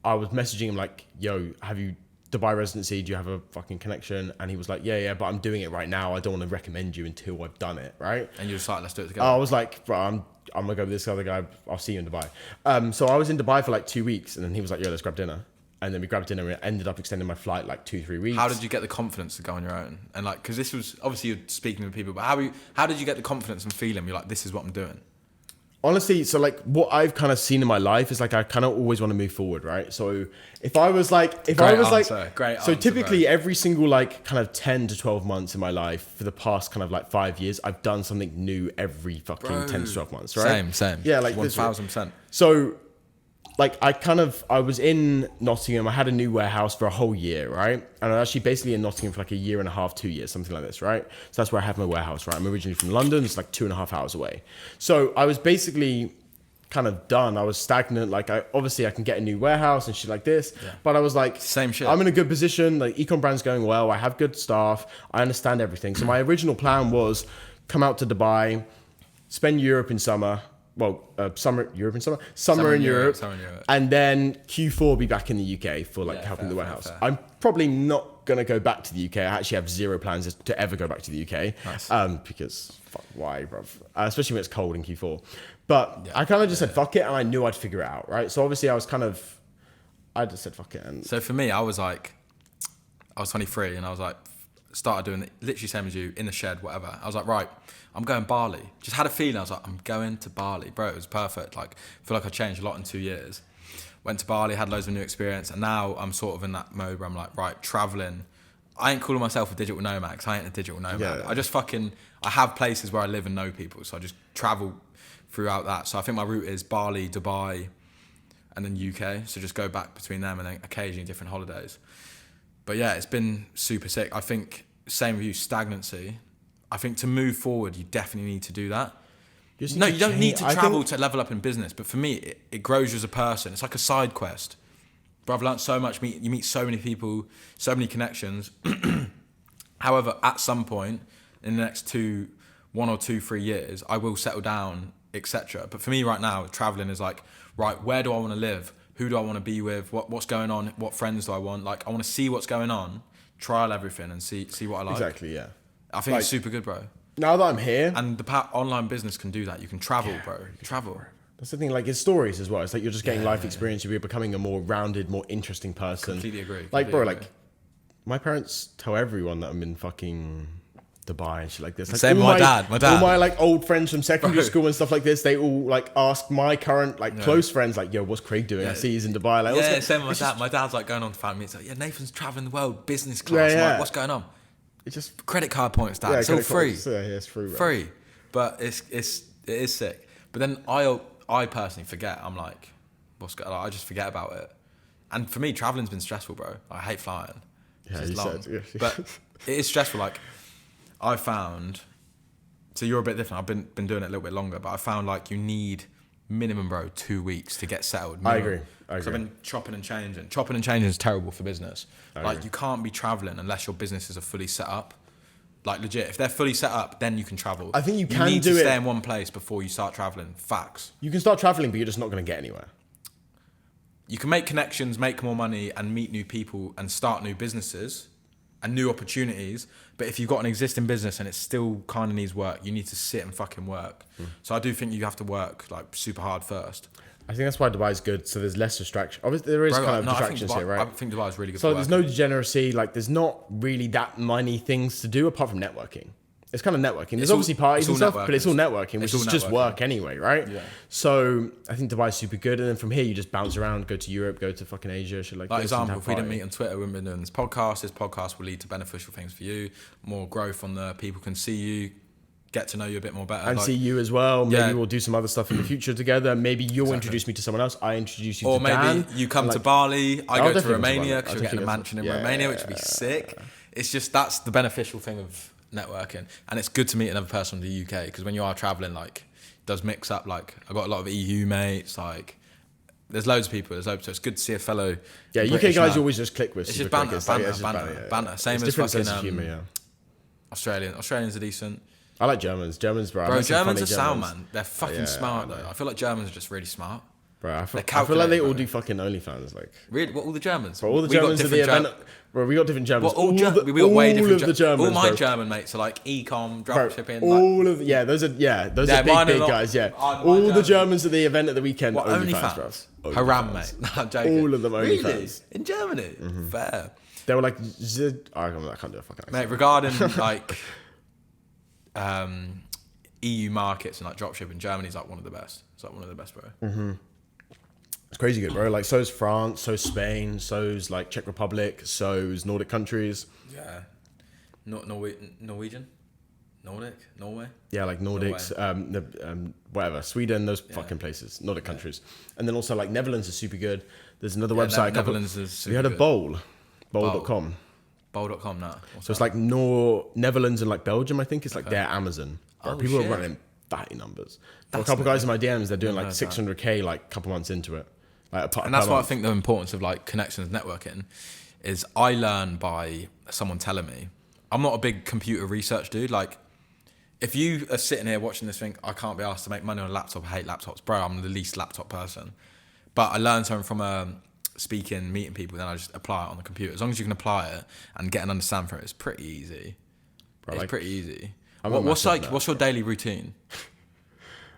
B: I was messaging him like, yo, have you Dubai residency? Do you have a fucking connection? And he was like, yeah, but I'm doing it right now. I don't want to recommend you until I've done it, right?
A: And you just like, let's do it together.
B: I was like, bro, I'm gonna go with this other guy. I'll see you in Dubai. So I was in Dubai for like 2 weeks, and then he was like, yo, let's grab dinner. And then we grabbed dinner and it ended up extending my flight like 2-3 weeks.
A: How did you get the confidence to go on your own? And like, because this was, obviously you're speaking with people, but how did you get the confidence and feeling? You're like, this is what I'm doing.
B: Honestly, so like what I've kind of seen in my life is like, I kind of always want to move forward, right? So if I was like, so typically every single like kind of 10 to 12 months in my life for the past kind of like 5 years, I've done something new every fucking 10 to 12 months, right?
A: Same.
B: Yeah, like
A: 1000%.
B: So like I was in Nottingham. I had a new warehouse for a whole year, right? And I was actually basically in Nottingham for like 1.5 years, 2 years, something like this, right? So that's where I have my warehouse, right? I'm originally from London. It's like 2.5 hours away. So I was basically kind of done. I was stagnant. Like I can get a new warehouse and shit like this. Yeah. But I was like,
A: same shit.
B: I'm in a good position. Like ecom brand's going well. I have good staff. I understand everything. So my original plan was come out to Dubai, spend Europe in summer. Well, summer in Europe, and then Q4 be back in the UK for like helping the warehouse. I'm probably not gonna go back to the UK. I actually have zero plans to ever go back to the UK.
A: Nice.
B: Because fuck, why, bruv? Especially when it's cold in Q4. But I kind of just said fuck it, and I knew I'd figure it out, right? So obviously I just said fuck it. And
A: so for me, I was 23, and I was like, started doing it, literally same as you, in the shed, whatever. I was like, right, I'm going Bali. Just had a feeling. I was like, I'm going to Bali, bro. It was perfect. Like, I feel like I changed a lot in 2 years. Went to Bali, had loads of new experience, and now I'm sort of in that mode where I'm like, right, traveling. I ain't calling myself a digital nomad, because I ain't a digital nomad.
B: Yeah.
A: I just I have places where I live and know people, so I just travel throughout that. So I think my route is Bali, Dubai, and then UK. So just go back between them, and then occasionally different holidays. But yeah, it's been super sick. I think, same with you, stagnancy. I think to move forward, you definitely need to do that. You don't need to travel to level up in business. But for me, it grows you as a person. It's like a side quest. Bro, I've learned so much. You meet so many people, so many connections. However, at some point in the next 1 or 2, 3 years, I will settle down, etc. But for me right now, traveling is like, right, where do I want to live? Who do I want to be with? What's going on? What friends do I want? Like, I want to see what's going on, trial everything, and see what I like.
B: Exactly, yeah.
A: I think it's super good, bro.
B: Now that I'm here,
A: and the online business can do that. You can travel, bro. Travel.
B: That's the thing. Like, it's stories as well. It's like you're just getting life experience. You're becoming a more rounded, more interesting person.
A: Completely agree.
B: Like, bro, like my parents tell everyone that I'm in fucking Dubai and shit like this. Like,
A: same with my dad.
B: All my like old friends from secondary school and stuff like this, they all like ask my current like close friends like, "Yo, what's Craig doing? I see he's in Dubai." Like,
A: same with my dad. My dad's like going on to family. It's like, Nathan's traveling the world, business class. I'm like, what's going on?
B: It's just
A: credit card points, dad. It's all free.
B: It's free. Right?
A: Free, but it is sick. But then I personally forget. I'm like, I just forget about it. And for me, traveling's been stressful, bro. I hate flying.
B: Yeah, you said.
A: But it is stressful. Like, I found, so you're a bit different. I've been doing it a little bit longer, but I found like you need minimum, bro, 2 weeks to get settled. Minimum.
B: I agree.
A: I've been chopping and changing. Chopping and changing is terrible for business. Like, you can't be traveling unless your businesses are fully set up. Like, legit, if they're fully set up, then you can travel.
B: I think you can
A: need to stay in one place before you start traveling. Facts.
B: You can start traveling, but you're just not going to get anywhere.
A: You can make connections, make more money, and meet new people and start new businesses and new opportunities. But if you've got an existing business and it still kind of needs work, you need to sit and fucking work. So I do think you have to work like super hard first.
B: I think that's why Dubai is good. So there's less distraction. Obviously, there is distractions here, right?
A: I think Dubai is really good.
B: So there's no degeneracy. Like, there's not really that many things to do apart from networking. It's kind of networking. There's obviously parties and stuff, but it's all networking, which is just work anyway, right? Yeah. So I think Dubai is super good. And then from here, you just bounce around, go to Europe, go to fucking Asia, shit like this.
A: Like, example, if we didn't meet on Twitter, we wouldn't be doing this podcast. This podcast will lead to beneficial things for you, more growth on the people can see you, get to know you a bit more better.
B: And see you as well. Maybe we'll do some other stuff in the future together. Maybe you'll introduce me to someone else. I introduce you to Dan.
A: Or maybe you come to Bali. I go to Romania because we're getting a mansion in Romania, which would be sick. It's just, that's the beneficial thing of networking. And it's good to meet another person in the UK because when you are traveling, like, it does mix up. Like, I've got a lot of EU mates. Like, there's loads of people. So it's good to see a fellow.
B: Yeah, British UK guys you always just click with.
A: It's just banter. Same as fucking Australians are decent.
B: I like Germans. Germans, bro.
A: Germans are sound, man. They're fucking smart, though. I feel like Germans are just really smart.
B: Bro, I feel like they all do fucking OnlyFans. Like,
A: really? What, all the Germans?
B: Bro, all the Germans at the event. Bro, we got different Germans.
A: We got way different Germans. All my German mates are like e-com, dropshipping.
B: Those are big guys. Yeah, all the Germans at the event at the weekend.
A: What, OnlyFans? Haram, mate. No, I'm joking.
B: All of them OnlyFans.
A: Really? In Germany? Fair.
B: They were like, I can't do a fucking accent.
A: Mate, regarding like EU markets and like dropshipping, Germany's like one of the best. It's like one of the best, bro.
B: It's crazy good, bro. Like, so's France, so's Spain, so's like Czech Republic, so's Nordic countries.
A: Yeah. Norwegian? Norway?
B: Yeah, like Nordics, whatever. Sweden, those fucking places. Nordic countries. And then also like Netherlands is super good. There's another website.
A: Netherlands is super
B: good. You heard of Bowl? Bowl.com.
A: Bowl.com, no.
B: So it's like Netherlands and like Belgium, I think. It's like their Amazon. People are running fatty numbers. For a couple guys in my DMs, they're doing like 600K like a couple months into it.
A: And that's why I think the importance of like connections networking is I learn by someone telling me. I'm not a big computer research dude. Like, if you are sitting here watching this thing, I can't be asked to make money on a laptop. I hate laptops. Bro, I'm the least laptop person. But I learned something from speaking, meeting people, then I just apply it on the computer. As long as you can apply it and get an understanding for it, it's pretty easy. Bro, it's pretty easy. What's your daily routine?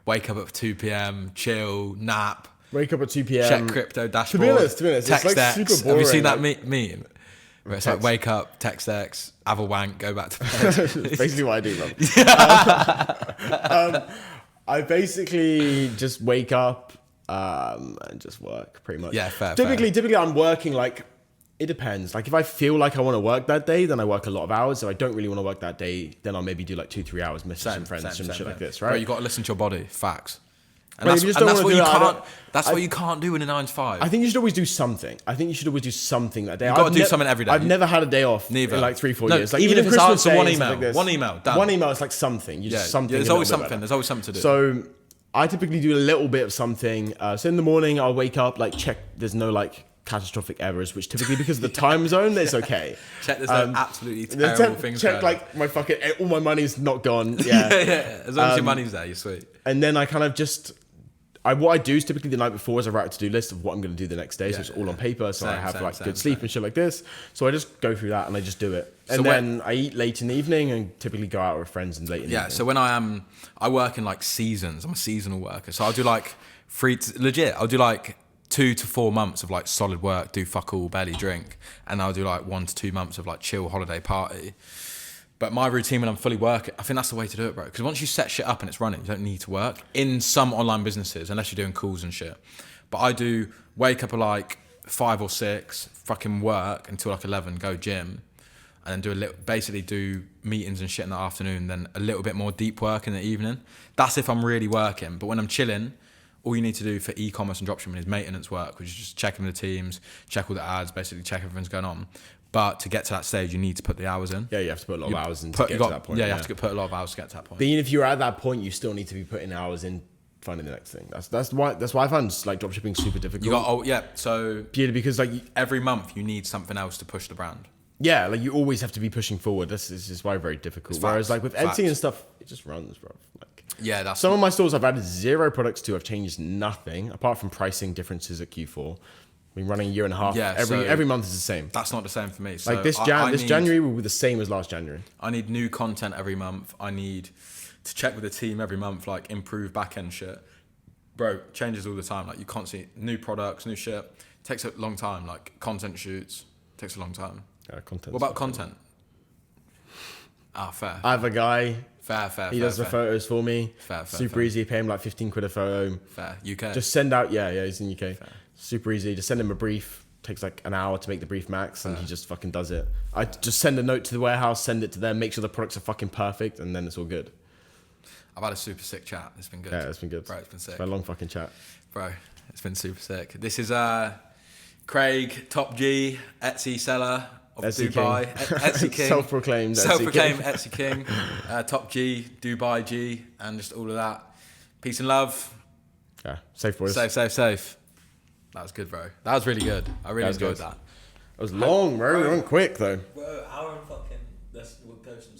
A: Wake up at 2 p.m, chill, nap.
B: Wake up at 2 p.m.
A: Check crypto dashboard.
B: To be honest,
A: text
B: it's like
A: X.
B: super boring.
A: Have you seen that meme? Where it's like wake up, text X, have a wank, go back to bed.
B: That's basically what I do, bro. I basically just wake up and just work pretty much.
A: Yeah, fair.
B: Typically I'm working like, it depends. Like if I feel like I want to work that day, then I work a lot of hours. If I don't really want to work that day, then I'll maybe do like 2-3 hours, message some friends, some shit like this, right?
A: Bro, you got to listen to your body. Facts. And
B: Bro,
A: that's what you can't do in a 9 to 5.
B: I think you should always do something. I think you should always do something that day.
A: You've got to do something every day.
B: I've never had a day off
A: Neither.
B: in like 3-4 years. Like
A: even if it's
B: Christmas
A: answer
B: Day
A: one
B: and
A: email.
B: like this.
A: One email, done.
B: One email is like something. You just something.
A: There's always something. There's always something to do.
B: So I typically do a little bit of something. So in the morning, I'll wake up, like check there's no like catastrophic errors, which typically because of the time zone, it's okay.
A: Check there's no absolutely terrible things.
B: Check like my fucking, all my money's not gone. Yeah.
A: As long as your money's there, you're sweet.
B: And then I kind of just, what I do is typically the night before is I write a to-do list of what I'm going to do the next day. So it's all on paper. So I have good sleep and shit like this. So I just go through that and I just do it. And then I eat late in the evening and typically go out with friends and late in the evening.
A: So when I work in like seasons. I'm a seasonal worker. So I'll do like I'll do like 2 to 4 months of like solid work, do fuck all, barely drink. And I'll do like 1 to 2 months of like chill holiday party. But my routine when I'm fully working, I think that's the way to do it, bro. Because once you set shit up and it's running, you don't need to work. In some online businesses, unless you're doing calls and shit. But I do wake up at like 5 or 6, fucking work until like 11, go gym. And then basically do meetings and shit in the afternoon, then a little bit more deep work in the evening. That's if I'm really working. But when I'm chilling, all you need to do for e-commerce and dropshipping is maintenance work, which is just checking the teams, check all the ads, basically check everything's going on. But to get to that stage, you need to put the hours in.
B: Yeah, you have to put a lot of hours in to get to that point.
A: Yeah, you have to put a lot of hours to get to that point.
B: But even if you're at that point, you still need to be putting hours in finding the next thing. That's why I find like dropshipping super difficult.
A: So
B: purely because like
A: every month you need something else to push the brand.
B: Yeah, like you always have to be pushing forward. This is why very difficult. Whereas like with Etsy and stuff, it just runs, bro. Like
A: that's
B: some of my stores I've added 0 products to. I've changed nothing apart from pricing differences at Q4. We've been running a year and a half.
A: Yeah,
B: every month is the same.
A: That's not the same for me. So
B: like this January will be the same as last January.
A: I need new content every month. I need to check with the team every month, like improve back end shit. Bro, changes all the time. Like you can't see new products, new shit. Takes a long time. Like content shoots takes a long time.
B: Content.
A: What about content? Fair.
B: I have a guy.
A: Fair.
B: He does the photos for me.
A: Fair.
B: Super easy. Pay him like 15 quid a photo.
A: Fair. UK.
B: Just send out. Yeah, he's in UK.
A: Fair.
B: Super easy. Just send him a brief. Takes like an hour to make the brief max, and he just fucking does it. I just send a note to the warehouse, send it to them, make sure the products are fucking perfect, and then it's all good.
A: I've had a super sick chat. It's been good.
B: Yeah, it's been good.
A: Bro, it's been sick.
B: It's been a long fucking chat.
A: Bro, it's been super sick. This is Craig, top G, Etsy seller of
B: Etsy
A: Dubai.
B: King.
A: Etsy King.
B: Self-proclaimed
A: Etsy King. Top G, Dubai G, and just all of that. Peace and love.
B: Yeah, safe boys.
A: Safe. That was good, bro. That was really good. I really enjoyed that.
B: It was long, bro. We went quick, though.
C: Bro, hour and fucking... We'll go some